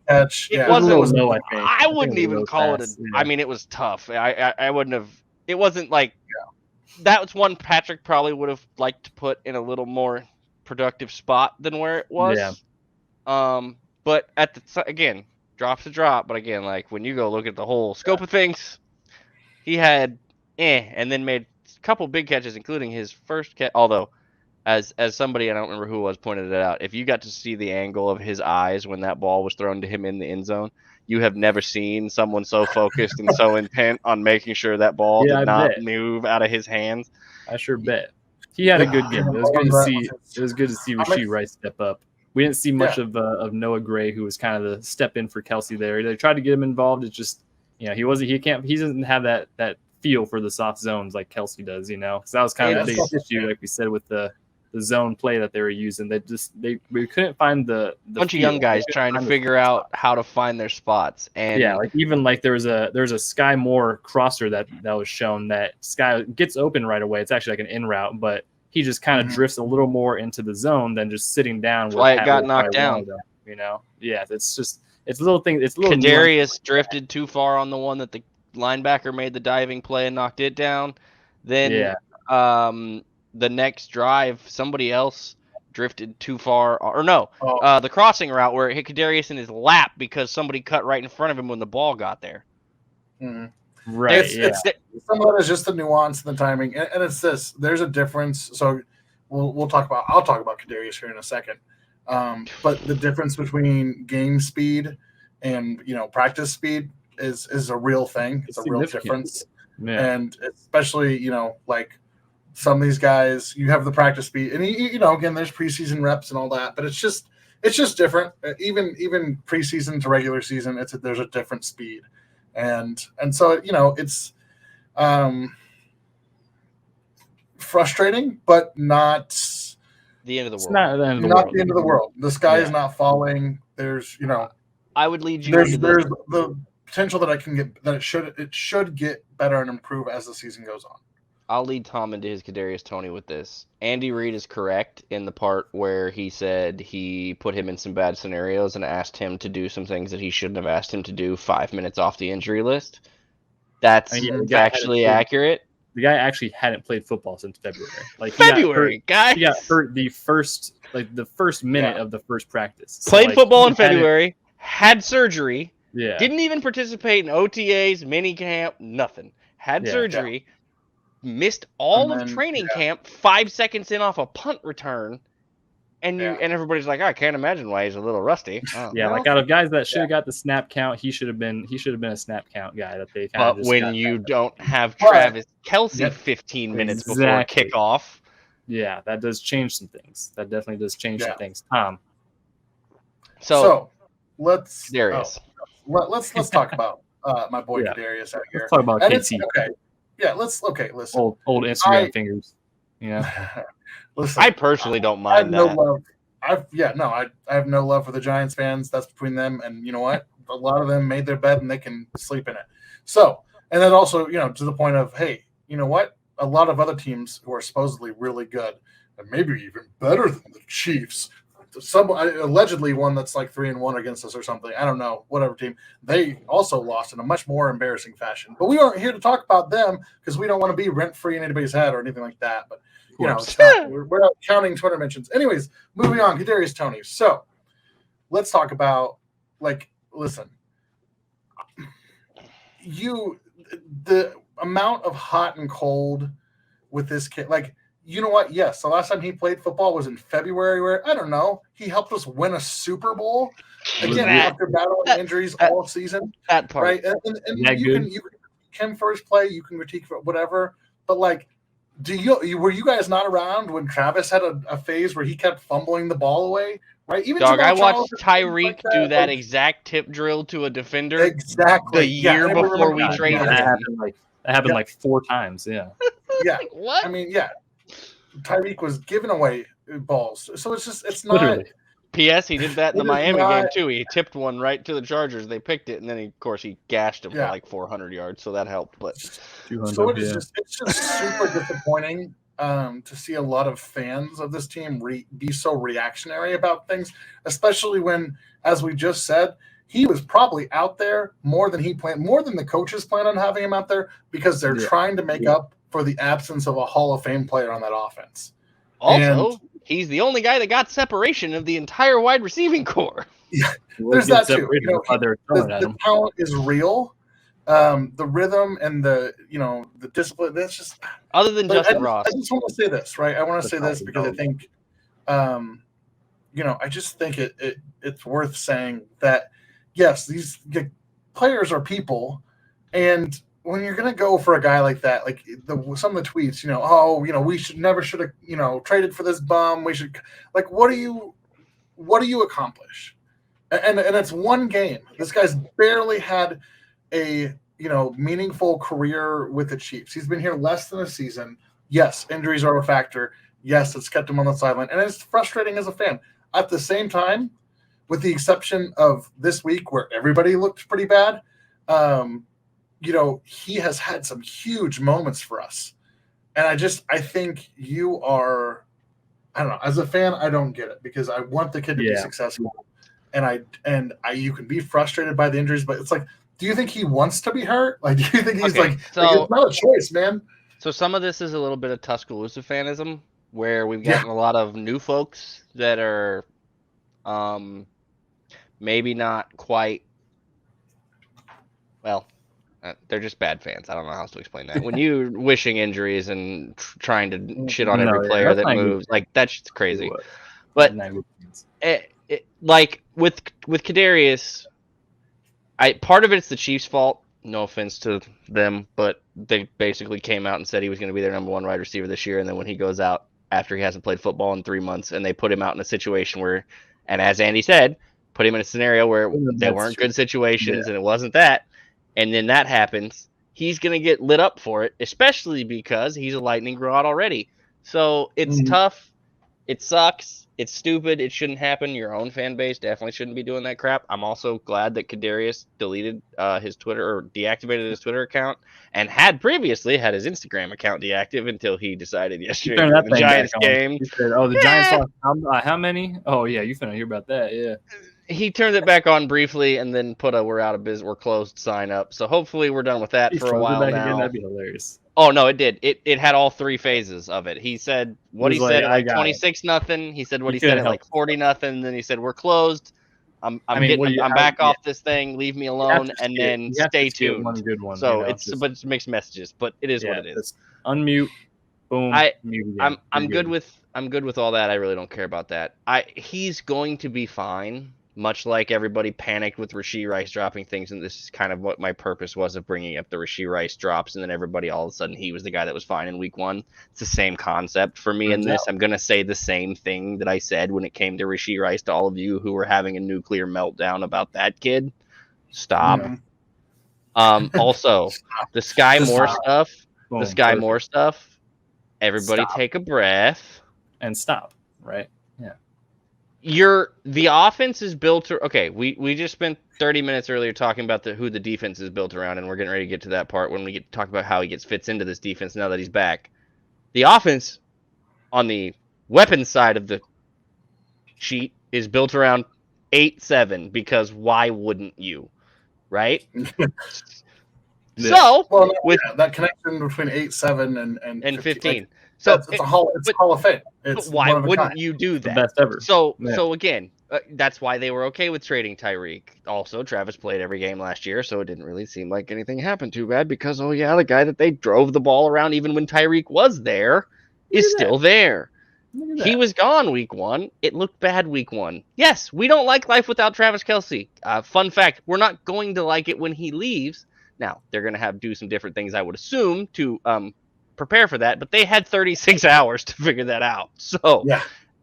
Speaker 3: catch.
Speaker 2: It wasn't. I wouldn't even call it. I mean, it was tough. I wouldn't have. It wasn't like. That was one Patrick probably would have liked to put in a little more productive spot than where it was.
Speaker 1: Yeah.
Speaker 2: But again, drop's a drop. But again, like when you go look at the whole scope of things, he had and then made a couple big catches, including his first catch. Although, as somebody, I don't remember who it was, pointed it out, if you got to see the angle of his eyes when that ball was thrown to him in the end zone, you have never seen someone so focused and so intent on making sure that ball did not move out of his hands.
Speaker 1: I sure bet. He had a good game. It was good to see. It was good to see Rashee Rice step up. We didn't see much of Noah Gray, who was kind of the step in for Kelce there. They tried to get him involved. It's just, he doesn't have that feel for the soft zones like Kelce does, So that was kind of the biggest issue, like we said, with the zone play that they were using. We couldn't find the
Speaker 2: bunch of young guys trying to figure out how to find their spots. And
Speaker 1: there was a Sky Moore crosser that was shown that Sky gets open right away. It's actually like an in route, but he just kind of drifts a little more into the zone than just sitting down.
Speaker 2: That's why it got knocked down.
Speaker 1: It's little things. It's little.
Speaker 2: Kadarius drifted too far on the one that the linebacker made the diving play and knocked it down. Then the next drive, somebody else drifted too far, the crossing route where it hit Kadarius in his lap because somebody cut right in front of him when the ball got there.
Speaker 3: Mm-hmm.
Speaker 1: Right.
Speaker 3: Some of it is just the nuance and the timing, and it's this. There's a difference. So I'll talk about Kadarius here in a second. But the difference between game speed and practice speed, is a real thing. It's a real
Speaker 1: significant.
Speaker 3: difference.
Speaker 1: Yeah.
Speaker 3: And especially, like some of these guys, you have the practice speed, and again, there's preseason reps and all that, but it's just different. Even preseason to regular season, there's a different speed, and so it's frustrating, but not
Speaker 2: the end of the world.
Speaker 1: Not the end of the
Speaker 3: not
Speaker 1: world.
Speaker 3: the end of the world. The sky is not falling. There's
Speaker 2: I would lead you
Speaker 3: there's
Speaker 2: into this.
Speaker 3: the potential that it should get better and improve as the season goes on.
Speaker 2: I'll lead Tom into his Kadarius Toney with this. Andy Reid is correct in the part where he said he put him in some bad scenarios and asked him to do some things that he shouldn't have asked him to do 5 minutes off the injury list. That's factually accurate.
Speaker 1: The guy actually hadn't played football since February. Like
Speaker 2: February, guys.
Speaker 1: He got hurt the first minute of the first practice. So,
Speaker 2: played football in February, had surgery,
Speaker 1: didn't
Speaker 2: even participate in OTAs, mini camp, nothing. Had surgery. Missed all of training camp 5 seconds in off a punt return, and everybody's like, I can't imagine why he's a little rusty.
Speaker 1: Like out of guys that should have got the snap count, he should have been a snap count guy that they kind
Speaker 2: but
Speaker 1: of just
Speaker 2: when you don't have Travis Kelce 15 minutes before kickoff,
Speaker 1: that does change some things. That definitely does change some things. Tom.
Speaker 3: So let's let's talk about my boy Kadarius out here.
Speaker 1: Let's talk about KT.
Speaker 3: Okay. Yeah, listen.
Speaker 1: Old Instagram fingers.
Speaker 3: Listen.
Speaker 2: I personally don't mind that.
Speaker 3: I have no love for the Giants fans. That's between them, and you know what? A lot of them made their bed and they can sleep in it. So, and then also, to the point of, hey, you know what? A lot of other teams who are supposedly really good, and maybe even better than the Chiefs, allegedly one that's like 3-1 against us or something. I don't know, whatever team. They also lost in a much more embarrassing fashion. But we aren't here to talk about them because we don't want to be rent-free in anybody's head or anything like that. But we're not counting Twitter mentions. Anyways, moving on, Kadarius Toney. So let's talk about listen. The amount of hot and cold with this kid, you know what? Yes, the last time he played football was in February, where I don't know. He helped us win a Super Bowl again after battling injuries all season.
Speaker 2: That part,
Speaker 3: right? And you can critique him for his play. You can critique for whatever. But were you guys not around when Travis had a phase where he kept fumbling the ball away? Right? Even
Speaker 2: I watched Tyreek do that exact tip drill to a defender
Speaker 3: exactly
Speaker 2: the year before we traded him.
Speaker 1: That happened like 4 times. Yeah.
Speaker 3: Yeah.
Speaker 2: What?
Speaker 3: I mean, Tyreek was giving away balls. So it's not.
Speaker 1: Literally.
Speaker 2: P.S. He did that in the Miami game, too. He tipped one right to the Chargers. They picked it, and then, of course, he gashed him for like 400 yards, so that helped. But
Speaker 3: so it's just super disappointing to see a lot of fans of this team be so reactionary about things, especially when, as we just said, he was probably out there more than the coaches plan on having him out there because they're trying to make up for the absence of a Hall of Fame player on that offense.
Speaker 2: Also, he's the only guy that got separation of the entire wide receiving core.
Speaker 3: Yeah, there's that too. The talent is real. The rhythm and the discipline. That's just
Speaker 2: other than Justin Ross.
Speaker 3: I just want to say this, right? I want to say this because I think, I just think it's worth saying that yes, these players are people, and when you're going to go for a guy like that, like some of the tweets, we should have, traded for this bum. We should, what do you accomplish? And it's one game. This guy's barely had a, meaningful career with the Chiefs. He's been here less than a season. Yes, injuries are a factor. Yes, it's kept him on the sideline. And it's frustrating as a fan. At the same time, with the exception of this week where everybody looked pretty bad, he has had some huge moments for us. And I think you are, I don't know, as a fan, I don't get it because I want the kid to be successful. And you can be frustrated by the injuries, but it's like, do you think he wants to be hurt? Do you think he's it's not a choice, man?
Speaker 2: So some of this is a little bit of Tuscaloosa fanism where we've gotten a lot of new folks that are maybe not quite, they're just bad fans. I don't know how else to explain that. When you're wishing injuries and trying to shit on every player that moves, that's just crazy. But with Kadarius, Part of it's the Chiefs' fault. No offense to them, but they basically came out and said he was going to be their number one wide receiver this year, and then when he goes out after he hasn't played football in 3 months, and they put him out in a situation where, and as Andy said, put him in a scenario where they weren't good situations and it wasn't that, and then that happens, he's going to get lit up for it, especially because he's a lightning rod already. So it's tough. It sucks. It's stupid. It shouldn't happen. Your own fan base definitely shouldn't be doing that crap. I'm also glad that Kadarius deleted his Twitter or deactivated his Twitter account and had previously had his Instagram account deactive until he decided yesterday during the Giants game.
Speaker 1: He said, "Oh, the Giants lost how many? Oh yeah, you finna hear about that? Yeah."
Speaker 2: He turned it back on briefly and then put a "we're out of business, we're closed" sign up. So hopefully we're done with that for a while now.
Speaker 1: Again, that'd be hilarious.
Speaker 2: Oh no, it did. It had all three phases of it. He said what he said at like 26-0. He said what he said at like 40-0. Then he said we're closed. I'm back off this thing. Leave me alone, and then stay tuned.
Speaker 1: One good one,
Speaker 2: so it's mixed messages, but it is what it is.
Speaker 1: Unmute. Boom.
Speaker 2: I'm good with all that. I really don't care about that. He's going to be fine. Much like everybody panicked with Rashee Rice dropping things, and this is kind of what my purpose was of bringing up the Rashee Rice drops, and then everybody all of a sudden he was the guy that was fine in week 1. It's the same concept for me in this. I'm going to say the same thing that I said when it came to Rashee Rice to all of you who were having a nuclear meltdown about that kid. Stop. Also, the Sky Moore stuff. The Sky Moore stuff. Everybody take a breath
Speaker 1: and stop. Right.
Speaker 2: The offense is built we just spent 30 minutes earlier talking about who the defense is built around, and we're getting ready to get to that part when we get to talk about how he fits into this defense now that he's back. The offense on the weapons side of the sheet is built around 8-7 because why wouldn't you, right? So with
Speaker 3: that connection between 8-7 and
Speaker 2: 15.
Speaker 3: So it's Hall of Fame.
Speaker 2: But why wouldn't you do that?
Speaker 1: The best ever.
Speaker 2: So again, that's why they were okay with trading Tyreek. Also, Travis played every game last year, so it didn't really seem like anything happened too bad because, the guy that they drove the ball around even when Tyreek was there is still there. He was gone week 1. It looked bad week 1. Yes, we don't like life without Travis Kelce. Fun fact, we're not going to like it when he leaves. Now, they're going to do some different things, I would assume, to prepare for that, but they had 36 hours to figure that out. So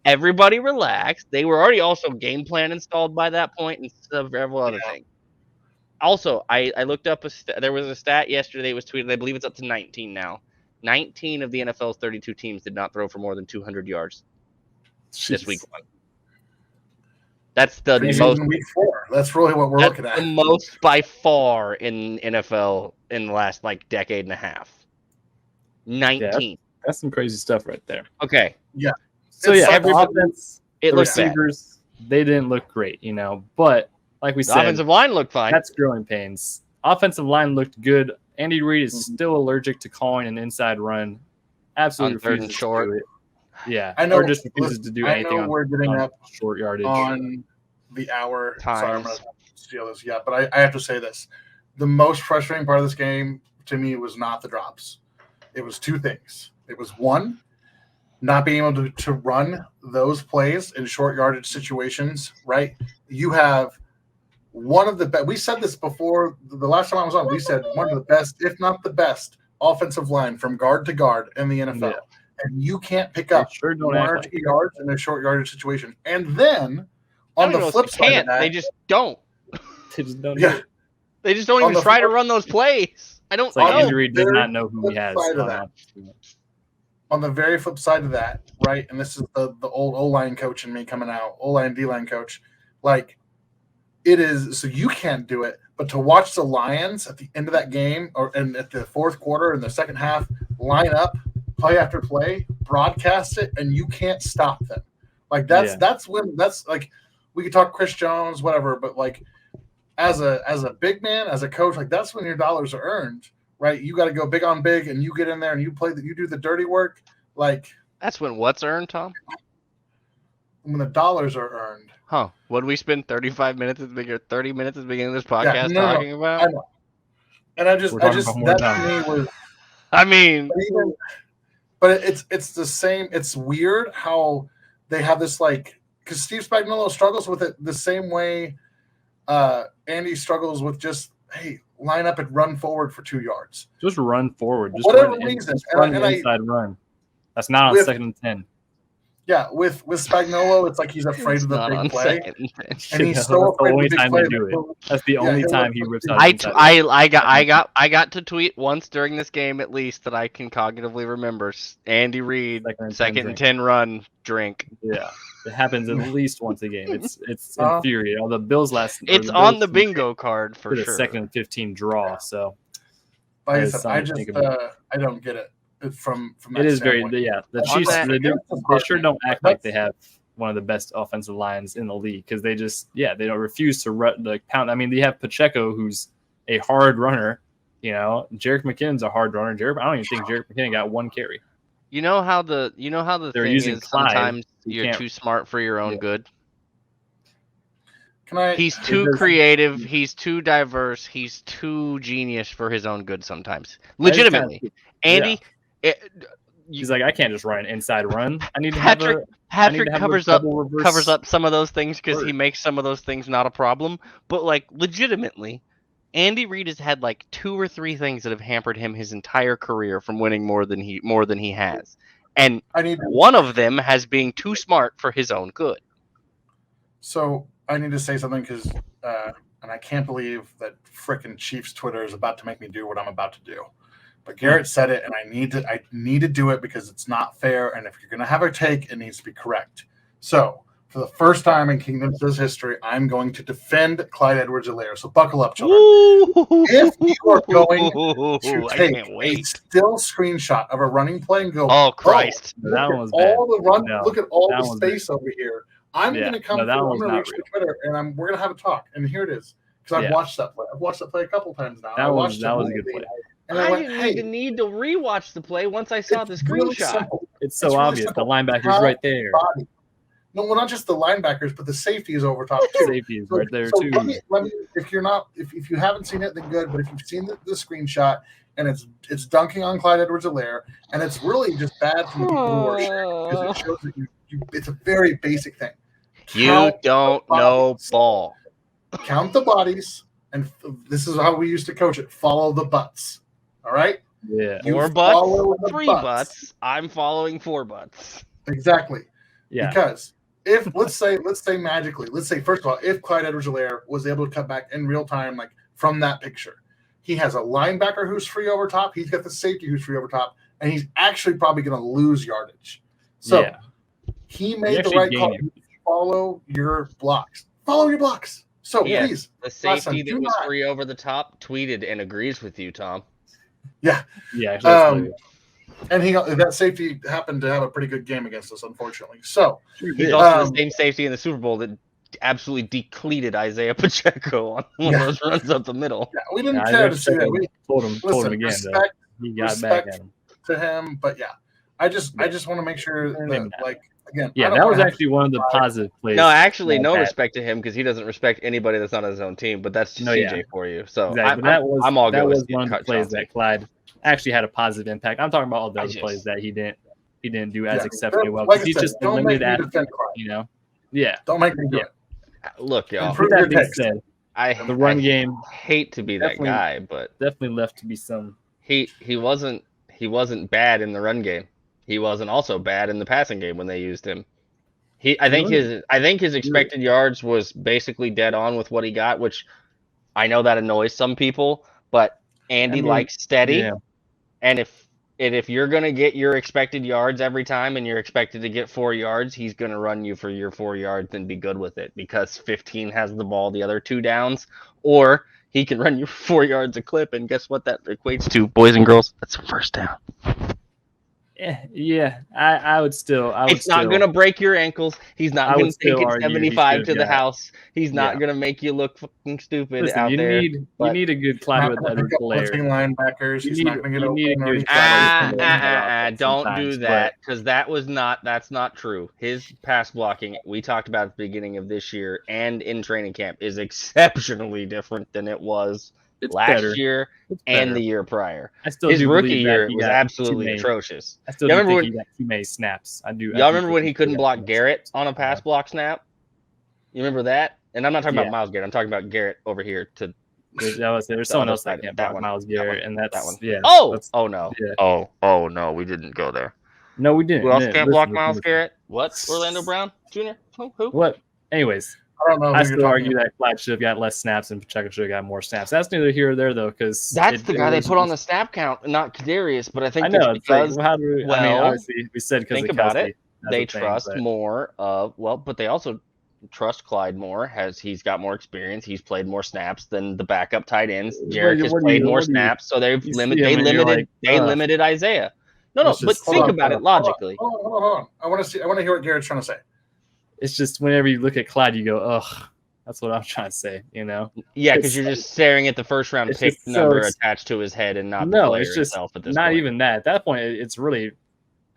Speaker 2: everybody relaxed. They were already also game plan installed by that point and several other things. Also, I looked up there was a stat yesterday was tweeted. I believe it's up to 19 now. 19 of the NFL's 32 teams did not throw for more than 200 yards this week 1. That's the most.
Speaker 3: Week 4. That's really what we're looking at.
Speaker 2: The most by far in NFL in the last decade and a half. 19.
Speaker 1: Yeah, that's some crazy stuff right there.
Speaker 2: Okay.
Speaker 3: Yeah.
Speaker 1: So every offense,
Speaker 2: the
Speaker 1: receivers, they didn't look great, but like we said,
Speaker 2: offensive line looked fine.
Speaker 1: That's growing pains. Offensive line looked good. Andy Reid is still allergic to calling an inside run. Absolutely refuses to do it. Yeah,
Speaker 3: I know.
Speaker 1: Or just refuses to do anything.
Speaker 3: We're getting up
Speaker 1: short yardage
Speaker 3: on the hour.
Speaker 2: Times.
Speaker 3: Sorry, I'm going to steal this. Yeah, but I have to say this: the most frustrating part of this game to me was not the drops. It was 2 things. It was 1, not being able to run those plays in short yardage situations, right? You have one of the best. We said this before the last time I was on. We said one of the best, if not the best, offensive line from guard to guard in the NFL. Yeah. And you can't pick up 1 or 2 yards in a short yardage situation. And then on the flip side of that,
Speaker 2: they just don't.
Speaker 1: They just don't.
Speaker 3: Yeah.
Speaker 2: They just don't even try to run those plays. I don't know.
Speaker 1: Andy Reid does not know who he has.
Speaker 3: On the very flip side of that, right? And this is the old O-line coach and me coming out, O-line, D-line coach. It is, so you can't do it. But to watch the Lions at the end of that game and at the fourth quarter in the second half line up, play after play, broadcast it, and you can't stop them. That's when we could talk Chris Jones, whatever, but as a big man, as a coach, that's when your dollars are earned, right? You got to go big on big, and you get in there and you do the dirty work.
Speaker 2: That's when what's earned, Tom?
Speaker 3: When the dollars are earned.
Speaker 2: Huh? What did we spend 30 minutes at the beginning of this podcast talking about?
Speaker 3: I know. And that to me was.
Speaker 2: I mean,
Speaker 3: but it's the same. It's weird how they have this because Steve Spagnuolo struggles with it the same way Andy struggles with just, hey, line up and run forward for 2 yards.
Speaker 1: Just run forward. Just
Speaker 3: Whatever
Speaker 1: run,
Speaker 3: reason.
Speaker 1: just run an inside run. That's not on
Speaker 3: With-
Speaker 1: 2nd and 10.
Speaker 3: Yeah, with Spagnuolo, it's like he's afraid of the
Speaker 2: Not on
Speaker 3: big play.
Speaker 2: second.
Speaker 3: And he's
Speaker 1: That's
Speaker 3: so
Speaker 1: the
Speaker 3: afraid of
Speaker 1: only
Speaker 3: the big
Speaker 1: time
Speaker 3: play.
Speaker 1: they do it. That's the only
Speaker 3: he'll
Speaker 1: time
Speaker 3: let
Speaker 1: he
Speaker 3: them
Speaker 1: rips
Speaker 3: do
Speaker 1: out
Speaker 3: it.
Speaker 1: his inside run.
Speaker 2: I got to tweet once during this game at least that I can cognitively remember. Andy Reid, second and 10 run, drink.
Speaker 1: Yeah, it happens at least once a game. It's
Speaker 3: Uh-huh.
Speaker 1: infuriating. Although Bills
Speaker 2: It's on the bingo card for
Speaker 1: did a
Speaker 2: sure.
Speaker 1: 2nd and 15 draw. So
Speaker 3: Like I
Speaker 1: That is
Speaker 3: said,
Speaker 1: something
Speaker 3: I
Speaker 1: to
Speaker 3: just
Speaker 1: think about.
Speaker 3: I don't get it from that
Speaker 1: it is very
Speaker 3: standpoint.
Speaker 1: The
Speaker 2: On
Speaker 1: Chiefs
Speaker 2: that-
Speaker 1: they sure don't act like they have one of the best offensive lines in the league because they just they don't refuse to run the pound. I mean, they have Pacheco who's a hard runner. You know, Jerick McKinnon's a hard runner. I don't even think Jerick McKinnon got 1 carry.
Speaker 2: You know how the
Speaker 1: They're
Speaker 2: thing
Speaker 1: using
Speaker 2: is
Speaker 1: Clyde.
Speaker 2: sometimes
Speaker 1: You
Speaker 2: you're
Speaker 1: can't-
Speaker 2: too smart for your own
Speaker 1: Yeah.
Speaker 2: good.
Speaker 3: Can I?
Speaker 2: He's too
Speaker 1: does-
Speaker 2: creative. He's too diverse. He's too genius for his own good sometimes.
Speaker 1: I just kinda-
Speaker 2: Legitimately, Andy.
Speaker 1: He's like, I can't just run an inside run. I need to
Speaker 2: Patrick
Speaker 1: have a
Speaker 2: covers
Speaker 1: double reverse
Speaker 2: covers up some of those things because he
Speaker 1: Word.
Speaker 2: makes some of those things not a problem. But like legitimately, Andy Reid has had like 2 or 3 things that have hampered him his entire career from winning more than he has, and
Speaker 3: I need
Speaker 2: one of them has being too smart for his own good.
Speaker 3: So I need to say something because, and I can't believe that frickin' Chiefs Twitter is about to make me do what I'm about to do. But Garrett said it, and I need to do it because it's not fair. And if you're gonna have a take, it needs to be correct. So for the first time in Kingdom Says history, I'm going to defend Clyde Edwards-Helaire. So buckle up, children. If you are going to
Speaker 2: I
Speaker 3: take
Speaker 2: can't
Speaker 3: a
Speaker 2: wait.
Speaker 3: still screenshot of a running play and go,
Speaker 2: Oh Christ!
Speaker 3: look
Speaker 1: That
Speaker 3: at
Speaker 1: one was bad.
Speaker 3: all the run.
Speaker 1: No,
Speaker 3: Look at all
Speaker 1: that
Speaker 3: the
Speaker 1: one's
Speaker 3: space over here. I'm
Speaker 1: Yeah,
Speaker 3: going to come
Speaker 1: no, that
Speaker 3: through.
Speaker 1: one
Speaker 3: I'm
Speaker 1: was
Speaker 3: going to
Speaker 1: not
Speaker 3: reach to Twitter, and we're going to have a talk. And here it is, because I've
Speaker 1: Yeah.
Speaker 3: watched that play. I've watched that play a couple times now.
Speaker 1: That
Speaker 3: I
Speaker 1: was
Speaker 3: watched
Speaker 1: a
Speaker 3: it
Speaker 1: good play.
Speaker 3: And I
Speaker 2: I
Speaker 3: went,
Speaker 2: didn't
Speaker 3: hey,
Speaker 2: even need to rewatch the play once I saw the
Speaker 3: it's really
Speaker 2: screenshot.
Speaker 3: simple.
Speaker 1: It's so
Speaker 3: It's really
Speaker 1: obvious.
Speaker 3: simple.
Speaker 1: The linebacker's
Speaker 3: How
Speaker 1: right there.
Speaker 3: Body. No, well, not just the linebackers, but the safety is over top too.
Speaker 1: Safety is right there
Speaker 3: So
Speaker 1: too.
Speaker 3: let me, if you're not, if you haven't seen it, then good. But if you've seen the screenshot, and it's dunking on Clyde Edwards-Helaire, and it's really just bad from the people who are sharing because it shows that it's a very basic thing.
Speaker 2: You
Speaker 3: Count
Speaker 2: don't
Speaker 3: the
Speaker 2: know
Speaker 3: bodies.
Speaker 2: ball.
Speaker 3: Count the bodies, and this is how we used to coach it. Follow the butts. All right.
Speaker 1: Yeah.
Speaker 3: You
Speaker 2: 4
Speaker 3: follow
Speaker 2: butts,
Speaker 3: the
Speaker 2: 3
Speaker 3: butts.
Speaker 2: butts. I'm following 4 butts.
Speaker 3: Exactly.
Speaker 1: Yeah.
Speaker 3: Because if let's say magically, first of all, if Clyde Edwards-Helaire was able to cut back in real time, like from that picture, he has a linebacker who's free over top. He's got the safety who's free over top, and he's actually probably going to lose yardage. So
Speaker 1: Yeah.
Speaker 3: he
Speaker 1: He
Speaker 3: made the
Speaker 1: actually
Speaker 3: right call.
Speaker 1: gained
Speaker 3: Follow your blocks. Follow your blocks. So
Speaker 2: Yeah.
Speaker 3: please,
Speaker 2: The
Speaker 3: Last
Speaker 2: safety
Speaker 3: time,
Speaker 2: that
Speaker 3: do
Speaker 2: was
Speaker 3: not-
Speaker 2: free over the top tweeted and agrees with you, Tom.
Speaker 1: Yeah. Actually, that's
Speaker 3: Um,
Speaker 1: hilarious.
Speaker 3: and that safety happened to have a pretty good game against us, unfortunately. So
Speaker 2: He's
Speaker 1: Yeah.
Speaker 2: also the same safety in the Super Bowl that absolutely depleted Isaiah Pacheco on one
Speaker 3: Yeah.
Speaker 2: of those runs up the middle.
Speaker 3: yeah, we didn't
Speaker 1: Yeah,
Speaker 3: care
Speaker 1: I
Speaker 3: to see that. We
Speaker 1: told him
Speaker 3: listen,
Speaker 1: again though.
Speaker 3: respect
Speaker 1: He got back
Speaker 3: respect
Speaker 1: at him.
Speaker 3: to him, but yeah, I just want to make sure that, like, again, I
Speaker 1: Yeah,
Speaker 3: don't
Speaker 1: that
Speaker 3: wanna
Speaker 1: was
Speaker 3: have
Speaker 1: actually one of the positive plays.
Speaker 2: No, actually, no
Speaker 1: bad.
Speaker 2: respect to him because he doesn't respect anybody that's not on his own team. But that's just
Speaker 1: No,
Speaker 2: CJ
Speaker 1: yeah.
Speaker 2: for you. So
Speaker 1: Exactly. But
Speaker 2: I'm all
Speaker 1: that
Speaker 2: good
Speaker 1: was
Speaker 2: with
Speaker 1: one of the
Speaker 2: Cut
Speaker 1: plays
Speaker 2: Chauncey.
Speaker 1: that Clyde actually had a positive impact. I'm talking about all the
Speaker 2: I
Speaker 1: other
Speaker 2: just-
Speaker 1: plays that he didn't do as
Speaker 3: Yeah.
Speaker 1: exceptionally well.
Speaker 3: Like I
Speaker 1: He's
Speaker 3: said,
Speaker 1: just a
Speaker 3: don't make
Speaker 1: limited
Speaker 3: me
Speaker 1: athlete,
Speaker 3: defend Clyde.
Speaker 1: you know. Yeah.
Speaker 3: Don't make me do
Speaker 1: Yeah.
Speaker 3: it.
Speaker 2: Look, y'all.
Speaker 3: Improve
Speaker 1: With
Speaker 3: your
Speaker 1: that being
Speaker 3: takes.
Speaker 1: said,
Speaker 2: I
Speaker 1: the run
Speaker 2: I
Speaker 1: game
Speaker 2: hate to be that
Speaker 1: definitely-
Speaker 2: guy, but
Speaker 1: definitely left to be some.
Speaker 2: he wasn't bad in the run game. He wasn't also bad in the passing game when they used him. I think his expected yards was basically dead on with what he got, which I know that annoys some people, but Andy likes steady.
Speaker 1: Yeah.
Speaker 2: And if you're gonna get your expected yards every time and you're expected to get 4 yards, he's gonna run you for your 4 yards and be good with it because 15 has the ball the other 2 downs, or he can run you 4 yards a clip, and guess what that equates to, boys and girls? That's a first down.
Speaker 1: Yeah. I would still.
Speaker 2: It's not going to break your ankles. He's not
Speaker 1: I
Speaker 2: going
Speaker 1: would
Speaker 2: to take
Speaker 1: still
Speaker 2: it
Speaker 1: argue he
Speaker 2: 75
Speaker 1: should
Speaker 2: to
Speaker 1: have
Speaker 2: the
Speaker 1: got-
Speaker 2: house. He's not
Speaker 1: Yeah.
Speaker 2: going to make you look fucking stupid
Speaker 1: Listen,
Speaker 2: out
Speaker 1: you
Speaker 2: there.
Speaker 1: need
Speaker 2: but-
Speaker 1: a good Clyde with other players.
Speaker 3: Linebackers.
Speaker 1: You
Speaker 3: He's
Speaker 1: need-
Speaker 3: not going to get
Speaker 1: you
Speaker 3: open.
Speaker 1: need a
Speaker 3: or
Speaker 1: good
Speaker 3: anything.
Speaker 1: Sometimes,
Speaker 2: Don't do that because that's not true. His pass blocking, we talked about at the beginning of this year and in training camp, is exceptionally different than it was
Speaker 1: It's
Speaker 2: last
Speaker 1: better.
Speaker 2: year
Speaker 1: It's
Speaker 2: and
Speaker 1: better.
Speaker 2: the year prior.
Speaker 1: I still
Speaker 2: His
Speaker 1: do
Speaker 2: rookie
Speaker 1: believe that
Speaker 2: year
Speaker 1: he
Speaker 2: was
Speaker 1: got
Speaker 2: absolutely
Speaker 1: too many-
Speaker 2: atrocious.
Speaker 1: I still
Speaker 2: Y'all
Speaker 1: do
Speaker 2: remember
Speaker 1: think he got too many snaps. I do.
Speaker 2: Y'all remember when he couldn't block Garrett on a pass block snap? You remember that? And I'm not talking
Speaker 1: Yeah.
Speaker 2: about Miles Garrett. I'm talking about Garrett over here to
Speaker 1: There's
Speaker 2: the
Speaker 1: someone
Speaker 2: other
Speaker 1: else that
Speaker 2: side.
Speaker 1: can't
Speaker 2: That
Speaker 1: block
Speaker 2: one.
Speaker 1: Miles
Speaker 2: That
Speaker 1: Garrett,
Speaker 2: one.
Speaker 1: and
Speaker 2: That
Speaker 1: that's
Speaker 2: one.
Speaker 1: yeah.
Speaker 2: Oh!
Speaker 1: That's,
Speaker 2: Oh, no.
Speaker 1: yeah.
Speaker 2: Oh, no. We didn't go there.
Speaker 1: No, we didn't.
Speaker 2: Who else
Speaker 1: No,
Speaker 2: can't
Speaker 1: listen,
Speaker 2: block Miles
Speaker 1: listen.
Speaker 2: Garrett? What? Orlando Brown Jr.? Who?
Speaker 1: What? Anyways,
Speaker 3: I don't know who
Speaker 1: I
Speaker 3: you're
Speaker 1: still
Speaker 3: talking
Speaker 1: argue
Speaker 3: about.
Speaker 1: that Clyde should have got less snaps and Pacheco should have got more snaps. That's neither here or there, though, because
Speaker 2: That's the guy they put on the snap count, not Kadarius. But I think
Speaker 1: I know.
Speaker 2: it's
Speaker 1: It's like,
Speaker 2: because,
Speaker 1: well, how do we, I mean,
Speaker 2: well,
Speaker 1: obviously, we said because
Speaker 2: think
Speaker 1: of
Speaker 2: about
Speaker 1: Kelsey.
Speaker 2: it.
Speaker 1: That's
Speaker 2: They
Speaker 1: a thing,
Speaker 2: trust
Speaker 1: but
Speaker 2: more of, well, but they also trust Clyde more. He's got more experience. He's played more snaps than the backup tight ends. Jarek has played more snaps, so
Speaker 1: you see him and you're like,
Speaker 2: they
Speaker 1: ugh.
Speaker 2: limited Isaiah. No,
Speaker 1: It's
Speaker 2: but
Speaker 1: just-
Speaker 2: think
Speaker 3: Hold on,
Speaker 2: about it
Speaker 3: hold on,
Speaker 2: logically.
Speaker 3: Hold on. I want to hear what Garrett's trying to say.
Speaker 1: It's just whenever you look at Clyde, you go, ugh. That's what I'm trying to say, you know?
Speaker 2: Yeah, because
Speaker 1: It's
Speaker 2: you're just staring at the first round
Speaker 1: it's
Speaker 2: pick
Speaker 1: just so
Speaker 2: number
Speaker 1: ex-
Speaker 2: attached to his head and not the
Speaker 1: No,
Speaker 2: player
Speaker 1: it's just
Speaker 2: himself at this
Speaker 1: not
Speaker 2: point.
Speaker 1: even that. At that point, it's really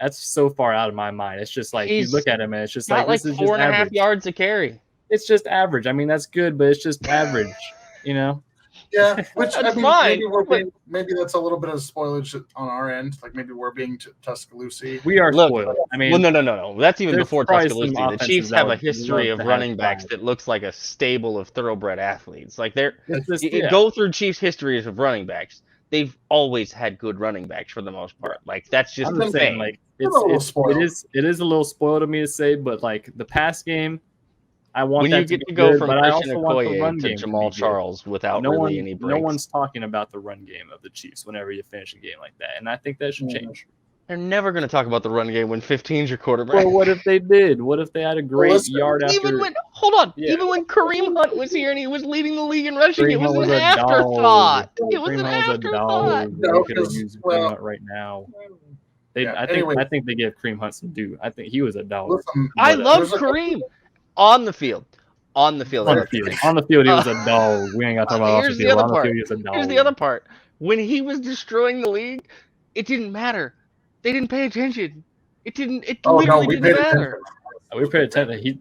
Speaker 1: that's so far out of my mind. It's just like
Speaker 2: He's
Speaker 1: you look at him and it's just
Speaker 2: Not
Speaker 1: like this is just
Speaker 2: 4.5
Speaker 1: average.
Speaker 2: yards a carry.
Speaker 1: It's just average. I mean, that's good, but it's just average, you know?
Speaker 3: Yeah, which I
Speaker 2: That's
Speaker 3: mean,
Speaker 2: fine,
Speaker 3: maybe that's a little bit of spoilage on our end. Like maybe we're being Tuscaloosa.
Speaker 1: We are
Speaker 2: Look,
Speaker 1: spoiled. I mean,
Speaker 2: Well, no. That's even
Speaker 1: there's
Speaker 2: before
Speaker 1: probably some
Speaker 2: Tuscaloosa. The
Speaker 1: offenses
Speaker 2: Chiefs
Speaker 1: that
Speaker 2: have a
Speaker 1: would
Speaker 2: history
Speaker 1: love
Speaker 2: of
Speaker 1: to have
Speaker 2: running backs
Speaker 1: Clyde.
Speaker 2: that looks like a stable of thoroughbred athletes. Like
Speaker 1: It's just, yeah.
Speaker 2: go through Chiefs' histories of running backs. They've always had good running backs for the most part. Like that's just
Speaker 1: I'm
Speaker 2: the
Speaker 1: just saying,
Speaker 2: thing.
Speaker 1: like
Speaker 3: a little spoiled.
Speaker 1: it is a little spoiled of me to say, but like the pass game, I want
Speaker 2: When
Speaker 1: that
Speaker 2: you get
Speaker 1: to
Speaker 2: to
Speaker 1: be
Speaker 2: go
Speaker 1: good,
Speaker 2: from
Speaker 1: but I
Speaker 2: Christian
Speaker 1: also want the
Speaker 2: Okoye
Speaker 1: run
Speaker 2: to
Speaker 1: game
Speaker 2: Jamal
Speaker 1: to be good.
Speaker 2: Charles without really any breaks.
Speaker 1: No one's talking about the run game of the Chiefs whenever you finish a game like that, and I think that should change.
Speaker 2: They're never going to talk about the run game when 15's your quarterback.
Speaker 1: Well, what if they did? What if they had a great
Speaker 3: listen,
Speaker 1: yard after?
Speaker 2: Even when Kareem Hunt was here and he was leading the league in rushing,
Speaker 1: Kareem
Speaker 2: it was
Speaker 1: Hunt
Speaker 2: an
Speaker 1: a
Speaker 2: afterthought.
Speaker 1: dog.
Speaker 2: It was
Speaker 1: Kareem
Speaker 2: an
Speaker 1: Hunt was a
Speaker 2: afterthought.
Speaker 1: dog.
Speaker 3: No,
Speaker 1: We could have
Speaker 3: 'cause,
Speaker 1: used
Speaker 3: well-
Speaker 1: Kareem Hunt right now.
Speaker 3: Yeah,
Speaker 1: I think they give Kareem Hunt some due. I think he was a dog.
Speaker 3: Listen,
Speaker 2: I
Speaker 1: But,
Speaker 2: love
Speaker 3: there's a-
Speaker 2: Kareem on the field. On the field, I
Speaker 1: on the
Speaker 2: love
Speaker 1: field.
Speaker 2: Kareem.
Speaker 1: On the field, he was a dog. We ain't got to talk about off the
Speaker 2: Here's the
Speaker 1: field.
Speaker 2: other
Speaker 1: On the
Speaker 2: part.
Speaker 1: field, he was a dog.
Speaker 2: Here's the other part. When he was destroying the league, it didn't matter. They didn't pay attention. It literally
Speaker 3: we
Speaker 2: didn't
Speaker 3: paid
Speaker 2: matter.
Speaker 1: We paid attention.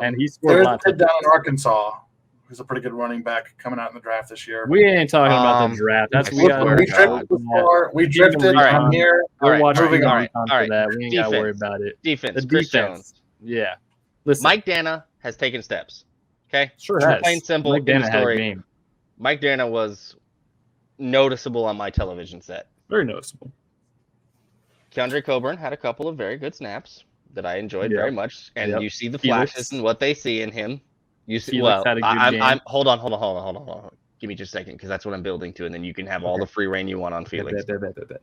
Speaker 1: And he scored a
Speaker 3: There's
Speaker 1: lot.
Speaker 3: a kid down in Arkansas who's a pretty good running back coming out in the draft this year.
Speaker 1: We ain't talking about the draft. That's
Speaker 2: I
Speaker 1: we got.
Speaker 2: swear to God.
Speaker 3: We drifted
Speaker 1: All right.
Speaker 3: from here.
Speaker 2: All right,
Speaker 1: We'll watch
Speaker 3: moving
Speaker 1: the
Speaker 3: on.
Speaker 1: recon
Speaker 2: All
Speaker 1: for
Speaker 2: right.
Speaker 1: that. We ain't got to worry
Speaker 2: Defense.
Speaker 1: about it.
Speaker 2: Defense.
Speaker 1: The
Speaker 2: Chris
Speaker 1: defense.
Speaker 2: Jones.
Speaker 1: Yeah. Listen,
Speaker 2: Mike Dana has taken steps. Okay?
Speaker 1: sure
Speaker 2: We're
Speaker 1: has.
Speaker 2: plain simple
Speaker 1: Mike
Speaker 2: in the
Speaker 1: Dana had a
Speaker 2: story.
Speaker 1: game.
Speaker 2: Mike Dana was noticeable on my television set.
Speaker 1: Very noticeable.
Speaker 2: Keandre Coburn had a couple of very good snaps that I enjoyed
Speaker 1: Yep.
Speaker 2: very much, and
Speaker 1: Yep.
Speaker 2: you see the
Speaker 1: Felix.
Speaker 2: flashes and what they see in him. You see,
Speaker 1: Felix
Speaker 2: well,
Speaker 1: had a good
Speaker 2: I'm
Speaker 1: game.
Speaker 2: hold on. Give me just a second, because that's what I'm building to, and then you can have all
Speaker 1: Okay.
Speaker 2: the free reign you want on Felix.
Speaker 1: Bet.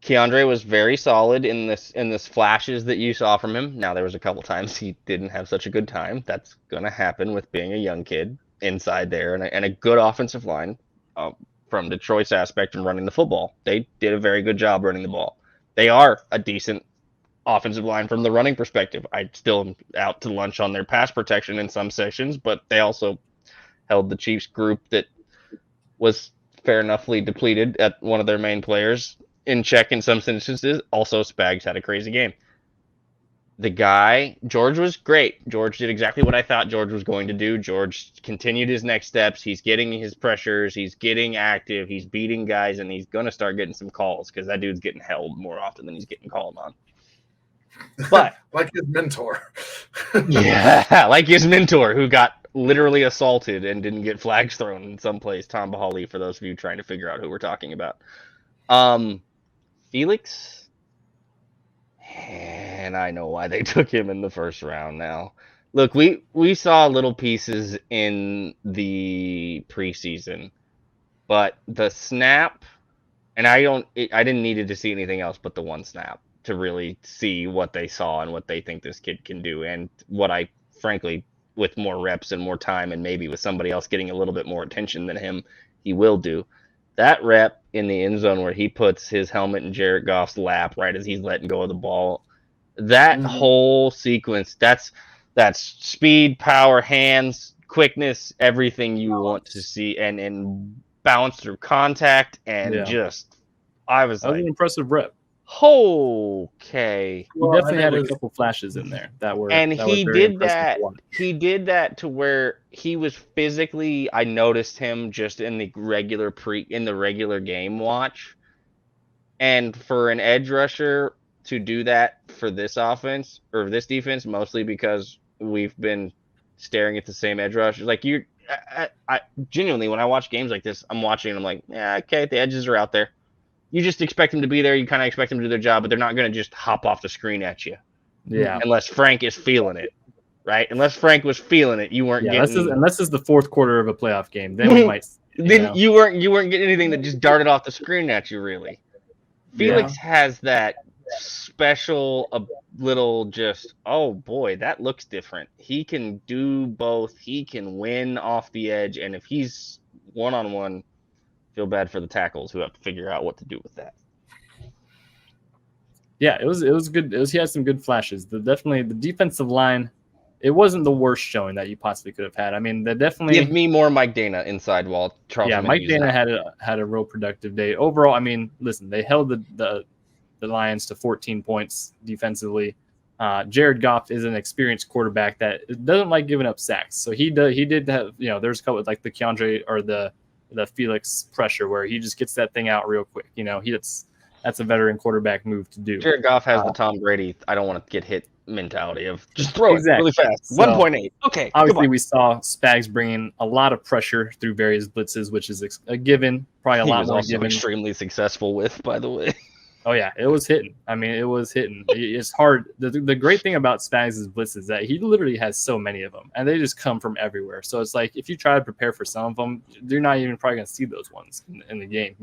Speaker 2: Keandre was very solid in this flashes that you saw from him. Now there was a couple times he didn't have such a good time. That's gonna happen with being a young kid inside there, and a good offensive line from Detroit's aspect and running the football. They did a very good job running the ball. They are a decent offensive line from the running perspective. I still am out to lunch on their pass protection in some sections, but they also held the Chiefs group that was fair enoughly depleted at one of their main players in check in some instances. Also, Spags had a crazy game. The guy, George, was great. George did exactly what I thought George was going to do. George continued his next steps. He's getting his pressures. He's getting active. He's beating guys, and he's going to start getting some calls because that dude's getting held more often than he's getting called on. But
Speaker 3: like his mentor.
Speaker 2: yeah, like his mentor who got literally assaulted and didn't get flags thrown in some place. Tom Bahali, for those of you trying to figure out who we're talking about. Felix, and I know why they took him in the first round now. Look, we saw little pieces in the preseason, but the snap, and I didn't need to see anything else but the one snap to really see what they saw and what they think this kid can do, and what I frankly, with more reps and more time and maybe with somebody else getting a little bit more attention than him, he will do. That rep in the end zone where he puts his helmet in Jared Goff's lap right as he's letting go of the ball, that whole sequence, that's speed, power, hands, quickness, everything you want to see, and bounce through contact, and just, I was
Speaker 1: That was
Speaker 2: like,
Speaker 1: an impressive rep.
Speaker 2: okay.
Speaker 1: He
Speaker 3: Well,
Speaker 1: definitely
Speaker 3: and
Speaker 1: had
Speaker 3: it
Speaker 1: a
Speaker 3: was-
Speaker 1: couple flashes in there that were
Speaker 2: And
Speaker 1: that
Speaker 2: he
Speaker 1: was very
Speaker 2: did
Speaker 1: impressive
Speaker 2: that.
Speaker 1: to watch.
Speaker 2: He did that to where he was physically. I noticed him just in the regular game watch, and for an edge rusher to do that for this offense or this defense, mostly because we've been staring at the same edge rush. Like I genuinely, when I watch games like this, I'm watching and I'm like, yeah, okay, the edges are out there. You just expect them to be there. You kind of expect them to do their job, but they're not going to just hop off the screen at you.
Speaker 1: Yeah.
Speaker 2: Unless Frank is feeling it, right? Unless Frank was feeling it, you weren't getting.
Speaker 1: Unless it's the fourth quarter of a playoff game, then we might.
Speaker 2: You weren't getting anything that just darted off the screen at you, really. Felix has that special little just, oh boy, that looks different. He can do both. He can win off the edge, and if he's one-on-one, feel bad for the tackles who have to figure out what to do with that.
Speaker 1: Yeah, it was good. He had some good flashes. Definitely the defensive line. It wasn't the worst showing that you possibly could have had. I mean, they definitely
Speaker 2: give me more Mike Dana inside while Charles.
Speaker 1: Yeah, Mike Dana had a real productive day overall. I mean, listen, they held the Lions to 14 points defensively. Jared Goff is an experienced quarterback that doesn't like giving up sacks. So he did have, there's a couple like the Keandre or the Felix pressure where he just gets that thing out real quick. That's a veteran quarterback move to do.
Speaker 2: Jared Goff has the Tom Brady, I don't want to get hit mentality of just throw it really fast.
Speaker 1: So,
Speaker 2: 1.8. Okay.
Speaker 1: Obviously, we saw Spags bringing a lot of pressure through various blitzes, which is a given. Probably a lot more
Speaker 2: also
Speaker 1: given.
Speaker 2: Extremely successful with, by the way.
Speaker 1: Oh yeah, it was hitting. I mean, it was hitting. It's hard. The great thing about Spags' blitzes is that he literally has so many of them, and they just come from everywhere. So it's like if you try to prepare for some of them, you're not even probably going to see those ones in the game.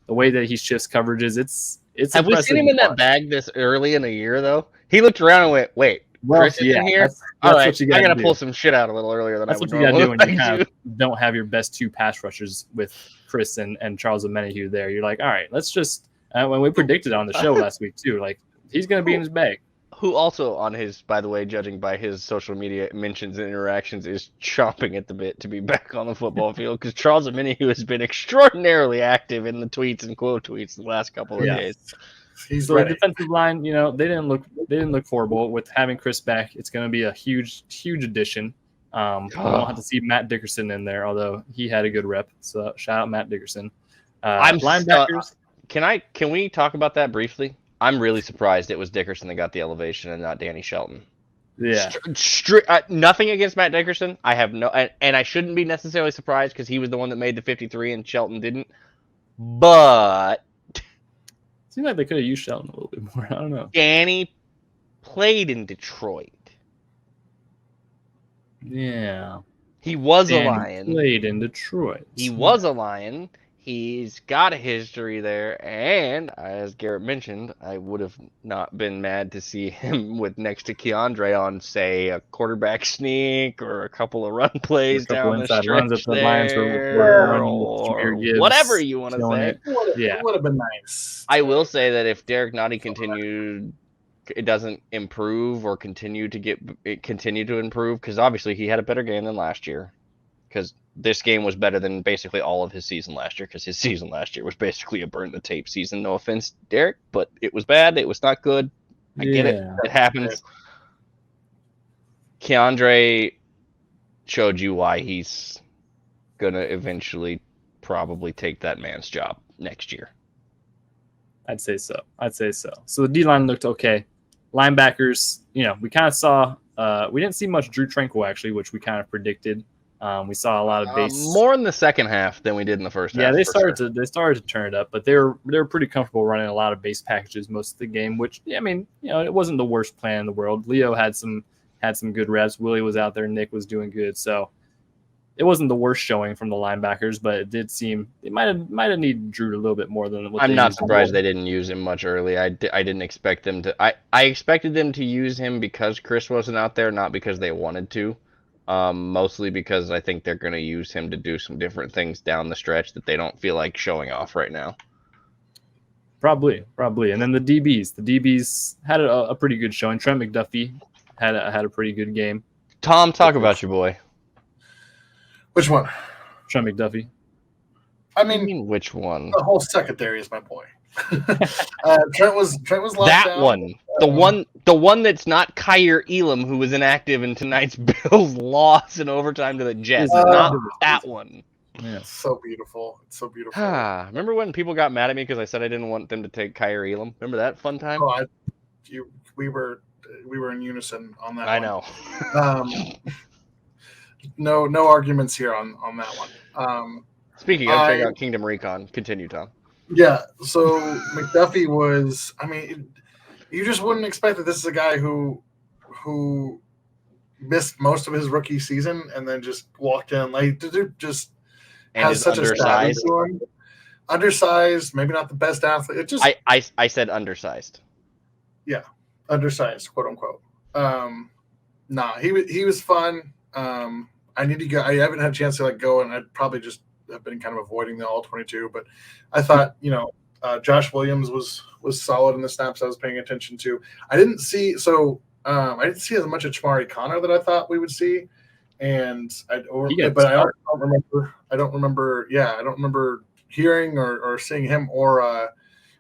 Speaker 1: The way that he shifts coverages, it's.
Speaker 2: Have we seen him in that bag this early in the year though? He looked around and went, "Wait, Chris is in here.
Speaker 1: That's
Speaker 2: all right,
Speaker 1: what you gotta
Speaker 2: I got to
Speaker 1: do.
Speaker 2: pull some shit out a little earlier than
Speaker 1: that's
Speaker 2: I would
Speaker 1: what you got to do when you
Speaker 2: normally do."
Speaker 1: don't have your best two pass rushers with Chris and Charles Omenihu there. You're like, all right, let's just. When we predicted on the show last week too, like he's going to be in his bag.
Speaker 2: Who also on his, by the way, judging by his social media mentions and interactions, is chomping at the bit to be back on the football field because Charles Omenihu has been extraordinarily active in the tweets and quote tweets the last couple of days.
Speaker 3: He's ready.
Speaker 1: The defensive line, they didn't look horrible with having Chris back. It's going to be a huge addition. We don't have to see Matt Dickerson in there, although he had a good rep. So shout out Matt Dickerson. Linebackers.
Speaker 2: Can we talk about that briefly? I'm really surprised it was Dickerson that got the elevation and not Danny Shelton.
Speaker 1: Yeah.
Speaker 2: Nothing against Matt Dickerson. I have and I shouldn't be necessarily surprised because he was the one that made the 53 and Shelton didn't. But
Speaker 1: seems like they could have used Shelton a little bit more. I don't know.
Speaker 2: Danny played in Detroit.
Speaker 1: Yeah.
Speaker 2: He was a Lion.
Speaker 1: Played in Detroit.
Speaker 2: He was a Lion. He's got a history there, and as Garrett mentioned, I would have not been mad to see him with next to Keandre on, say, a quarterback sneak or a couple of run plays down the stretch runs at the Lions or whatever you want to say.
Speaker 3: It would have been nice.
Speaker 2: I will say that if Derek Nottie doesn't improve or continue to improve, because obviously he had a better game than last year, because this game was better than basically all of his season last year, because his season last year was basically a burn the tape season. No offense, Derek, but it was bad. It was not good. I get it. It happens. Keandre showed you why he's going to eventually probably take that man's job next year.
Speaker 1: I'd say so. So the D-line looked okay. Linebackers, we kind of saw we didn't see much Drew Tranquil, actually, which we kind of predicted. We saw a lot of base
Speaker 2: more in the second half than we did in the first half.
Speaker 1: Yeah, they started to turn it up, but they were pretty comfortable running a lot of base packages most of the game, which it wasn't the worst plan in the world. Leo had some good reps. Willie was out there, Nick was doing good, so it wasn't the worst showing from the linebackers, but it did seem it might have needed Drew a little bit more than what.
Speaker 2: I'm not surprised they didn't use him much early. I didn't expect them to. I expected them to use him because Chris wasn't out there, not because they wanted to. Mostly because I think they're going to use him to do some different things down the stretch that they don't feel like showing off right now.
Speaker 1: Probably. And then the DBs had a pretty good showing. Trent McDuffie had a pretty good game.
Speaker 2: Tom, talk about your boy.
Speaker 3: Which one?
Speaker 1: Trent McDuffie.
Speaker 3: I mean,
Speaker 2: which one?
Speaker 3: The whole secondary is my boy. Trent was locked
Speaker 2: that
Speaker 3: down.
Speaker 2: The one that's not Kyer Elam, who was inactive in tonight's Bills loss in overtime to the Jets. Not that one.
Speaker 1: Yeah.
Speaker 3: So beautiful. It's so beautiful.
Speaker 2: Remember when people got mad at me because I said I didn't want them to take Kyer Elam? Remember that fun time?
Speaker 3: We were we were in unison on that.
Speaker 2: I
Speaker 3: one.
Speaker 2: know.
Speaker 3: No arguments here on that one.
Speaker 2: Speaking of, check out Kingdom Recon. Continue, Tom.
Speaker 3: Yeah, so McDuffie was. I mean, you just wouldn't expect that this is a guy who missed most of his rookie season and then just walked in like the dude just
Speaker 2: And
Speaker 3: has
Speaker 2: is
Speaker 3: such
Speaker 2: undersized.
Speaker 3: a stature to him. Undersized, maybe not the best athlete. It just
Speaker 2: I said undersized.
Speaker 3: Yeah, undersized, quote unquote. He was fun. I need to go. I haven't had a chance to like go, and I'd probably just have been kind of avoiding the all 22. But I thought, Josh Williams was solid in the snaps I was paying attention to. I didn't see as much of Chamari Connor that I thought we would see, and I don't remember hearing or seeing him or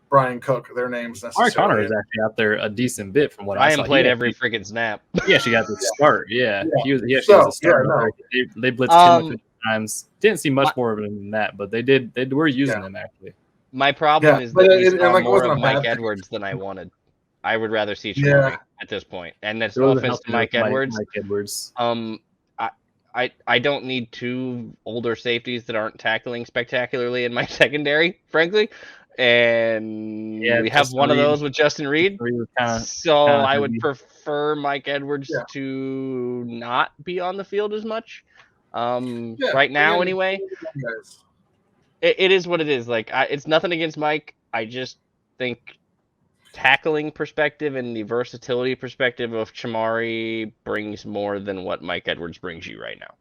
Speaker 3: Brian Cook, their names necessarily.
Speaker 1: Chamari Connor is actually out there a decent bit from what I saw.
Speaker 2: Brian played every freaking snap.
Speaker 1: He actually got the start. Yeah. He actually was a starter. They blitzed him a few times. Didn't see much more of him than that, but they were using him actually.
Speaker 2: My problem is that we saw more of Mike Edwards than I wanted. I would rather see Chamari at this point. And that's no offense to Mike Edwards. I don't need two older safeties that aren't tackling spectacularly in my secondary, frankly. And we have one of those with Justin Reed. I would prefer Mike Edwards to not be on the field as much. Right now, anyway. It is what it is. Like it's nothing against Mike. I just think tackling perspective and the versatility perspective of Chamari brings more than what Mike Edwards brings you right now.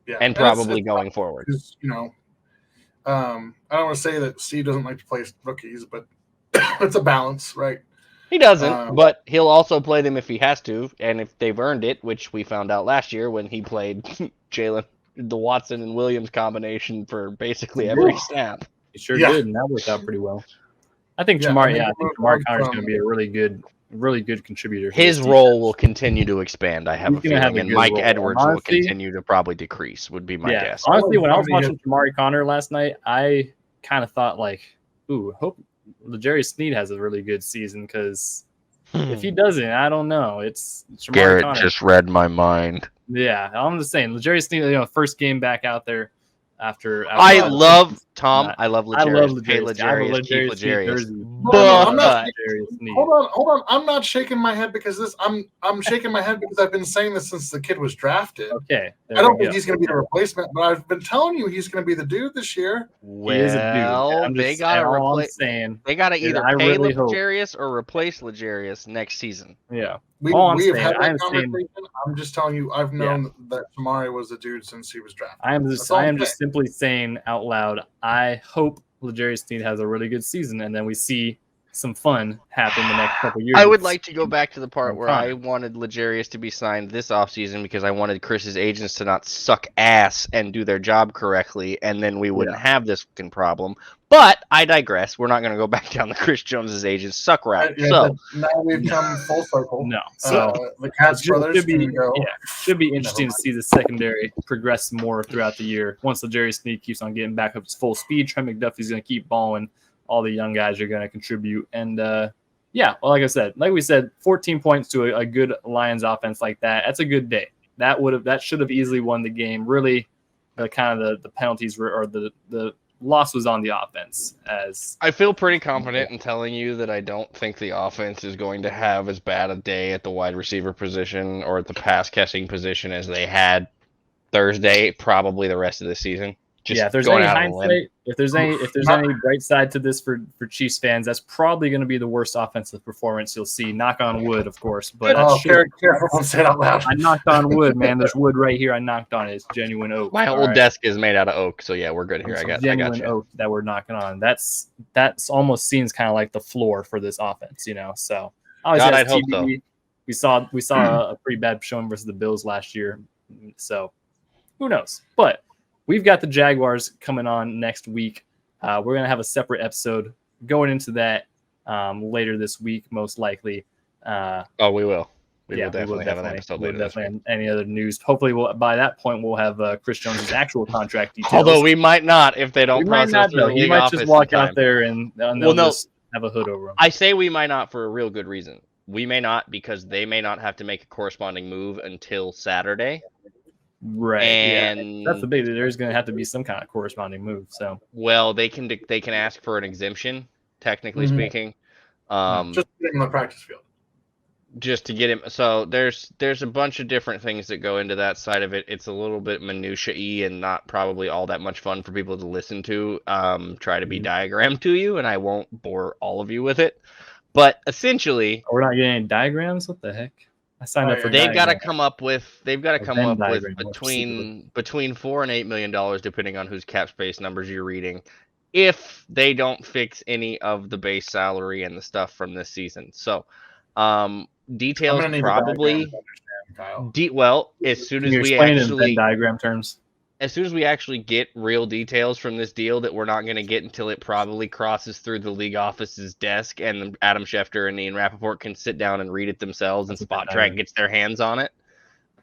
Speaker 2: Yeah, and probably going forward.
Speaker 3: I don't want to say that Steve doesn't like to play rookies, but it's a balance, right?
Speaker 2: He doesn't, but he'll also play them if he has to, and if they've earned it, which we found out last year when he played the Watson and Williams combination for basically every snap.
Speaker 1: He sure did, and that worked out pretty well. I think Chamari Connor is going to be a really good contributor.
Speaker 2: His role will continue to expand, I have a feeling, and Mike Edwards will continue to probably decrease, would be my guess.
Speaker 1: Honestly, when I was watching Chamari Connor last night, I kind of thought I hope L'Jarius Sneed has a really good season, because if he doesn't, I don't know. It's Chamari
Speaker 2: Garrett
Speaker 1: Connor.
Speaker 2: Just read my mind.
Speaker 1: Yeah, I'm just saying, L'Jarius Sneed, first game back out there after
Speaker 2: I love L'Jarius. I love
Speaker 1: L'Jarius.
Speaker 2: Keep L'Jarius.
Speaker 3: Hold on. I'm not shaking my head because I'm shaking my head because I've been saying this since the kid was drafted.
Speaker 1: Okay.
Speaker 3: I don't think he's going to be the replacement, but I've been telling you he's going to be the dude this year.
Speaker 2: Well, he is a dude. They got to replace. They got to either pay L'Jarius or replace L'Jarius next season.
Speaker 1: Yeah.
Speaker 3: We have had that conversation. I'm just telling you, I've known that Chamari was a dude since he was drafted.
Speaker 1: I am just simply saying out loud, I hope L'Jarius Sneed has a really good season, and then we see some fun happen the next couple years.
Speaker 2: I would like to go back to the part where I wanted L'Jarius to be signed this offseason because I wanted Chris's agents to not suck ass and do their job correctly, and then we wouldn't have this fucking problem. But I digress. We're not going to go back down the Chris Jones's agents suck route.
Speaker 3: Now we've come full circle.
Speaker 1: No, so
Speaker 3: the Katz brothers
Speaker 1: should be interesting to see the secondary progress more throughout the year. Once L'Jarius Sneed keeps on getting back up to full speed, Trent McDuffie's going to keep balling. All the young guys are going to contribute, and like I said, 14 points to a good Lions offense like that. That's a good day. That should have easily won the game. Really, the penalties or the loss was on the offense. As
Speaker 2: I feel pretty confident in telling you that I don't think the offense is going to have as bad a day at the wide receiver position or at the pass catching position as they had Thursday, probably the rest of the season.
Speaker 1: If there's any hindsight, if there's any bright side to this for Chiefs fans, that's probably going to be the worst offensive performance you'll see. Knock on wood, of course. But
Speaker 3: careful, don't say it out loud.
Speaker 1: I knocked on wood, man. There's wood right here. I knocked on it. It's genuine oak.
Speaker 2: My old desk is made out of oak, so yeah, we're good here. I got
Speaker 1: genuine
Speaker 2: you.
Speaker 1: Oak that we're knocking on. That's almost seems kind of like the floor for this offense, So
Speaker 2: I'd hope so.
Speaker 1: We saw a pretty bad showing versus the Bills last year, so who knows? But we've got the Jaguars coming on next week. We're going to have a separate episode going into that later this week, most likely.
Speaker 2: We will. We will definitely have an episode later this week.
Speaker 1: Any other news? Hopefully, by that point, we'll have Chris Jones' actual contract details.
Speaker 2: Although we might not if they don't process the
Speaker 1: He might just walk out there and they'll just have a hood over him.
Speaker 2: I say we might not for a real good reason. We may not, because they may not have to make a corresponding move until Saturday.
Speaker 1: Right.
Speaker 2: And
Speaker 1: that's the big. There's going to have to be some kind of corresponding move. So
Speaker 2: well, they can ask for an exemption, technically speaking.
Speaker 3: Just put him on the practice field.
Speaker 2: Just to get him. So there's a bunch of different things that go into that side of it. It's a little bit minutiae and not probably all that much fun for people to listen to. Try to be diagrammed to you, and I won't bore all of you with it. But essentially,
Speaker 1: we're not getting any diagrams. What the heck? I signed up for.
Speaker 2: They've got to come up with. They've got to come up with
Speaker 1: diagram,
Speaker 2: between $4 and $8 million, depending on whose cap space numbers you're reading, if they don't fix any of the base salary and the stuff from this season. So, details probably. Well, as soon as we actually
Speaker 1: diagram terms.
Speaker 2: As soon as we actually get real details from this deal that we're not going to get until it probably crosses through the league office's desk and Adam Schefter and Ian Rappaport can sit down and read it themselves and Spot Track gets their hands on it.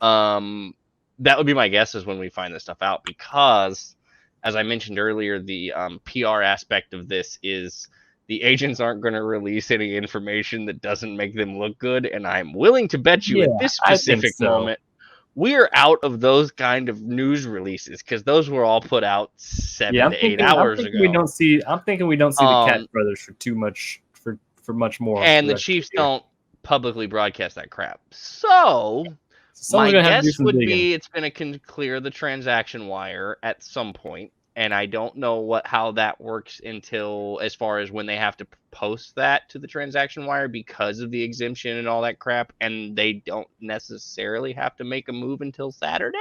Speaker 2: That would be my guess is when we find this stuff out, because as I mentioned earlier, the PR aspect of this is the agents aren't going to release any information that doesn't make them look good. And I'm willing to bet you at this specific moment, we're out of those kind of news releases, because those were all put out 7 to 8 hours ago.
Speaker 1: I'm thinking we don't see the Cat brothers for too much for much more.
Speaker 2: And the Chiefs don't publicly broadcast that crap. So my guess would be it's going to clear the transaction wire at some point. And I don't know how that works until as far as when they have to post that to the transaction wire because of the exemption and all that crap. And they don't necessarily have to make a move until Saturday.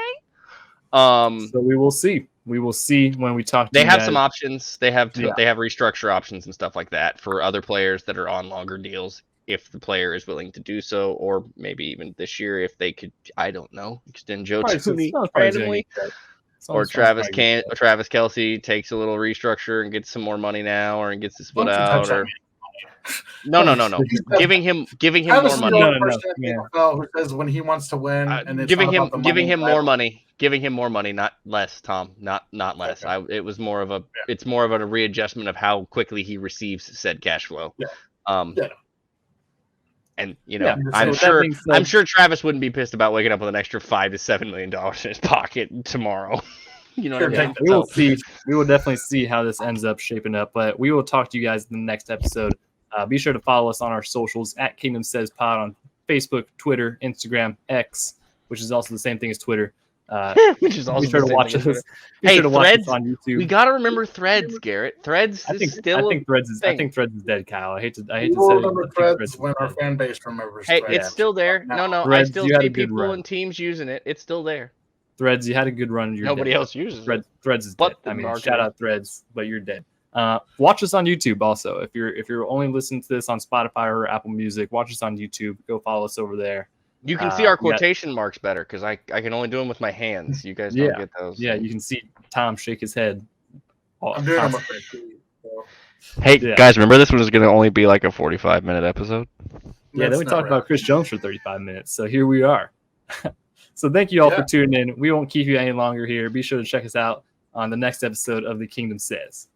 Speaker 1: So we will see. We will see when we talk to
Speaker 2: They have some options. They have restructure options and stuff like that for other players that are on longer deals, if the player is willing to do so, or maybe even this year if they could, I don't know, extend Joe Tooney randomly. Or Travis Kelce takes a little restructure and gets some more money now, or gets to split out. Or no. giving him more money.
Speaker 3: Who says when he wants to win, and
Speaker 2: giving him more money, not less. Tom, not less. Okay. It's more of a readjustment of how quickly he receives said cash flow. And I'm sure Travis wouldn't be pissed about waking up with an extra $5 to $7 million in his pocket tomorrow. You know what I mean?
Speaker 1: We will see. We will definitely see how this ends up shaping up. But we will talk to you guys in the next episode. Be sure to follow us on our socials at Kingdom Says Pod on Facebook, Twitter, Instagram, X, which is also the same thing as Twitter.
Speaker 2: Which is also
Speaker 1: be sure to watch us.
Speaker 2: Hey,
Speaker 1: sure to watch
Speaker 2: Threads
Speaker 1: us on YouTube.
Speaker 2: We gotta remember Threads, Garrett. Threads
Speaker 1: I think Threads is dead, Kyle. I hate to say
Speaker 3: Threads when our fan base remembers.
Speaker 2: Hey, Threads. It's still there. No, Threads, I still see people and teams using it. It's still there.
Speaker 1: Threads, you had a good run.
Speaker 2: Nobody else uses it.
Speaker 1: Threads is dead. I mean, shout out Threads, but you're dead. Watch us on YouTube also. If you're only listening to this on Spotify or Apple Music, watch us on YouTube. Go follow us over there.
Speaker 2: You can see our quotation marks better because I can only do them with my hands. You guys don't get those.
Speaker 1: Yeah, you can see Tom shake his head.
Speaker 3: I'm doing them.
Speaker 2: Hey, guys, remember this one is going to only be like a 45-minute episode?
Speaker 1: Yeah, then we talked about Chris Jones for 35 minutes. So here we are. So thank you all for tuning in. We won't keep you any longer here. Be sure to check us out on the next episode of The Kingdom Says.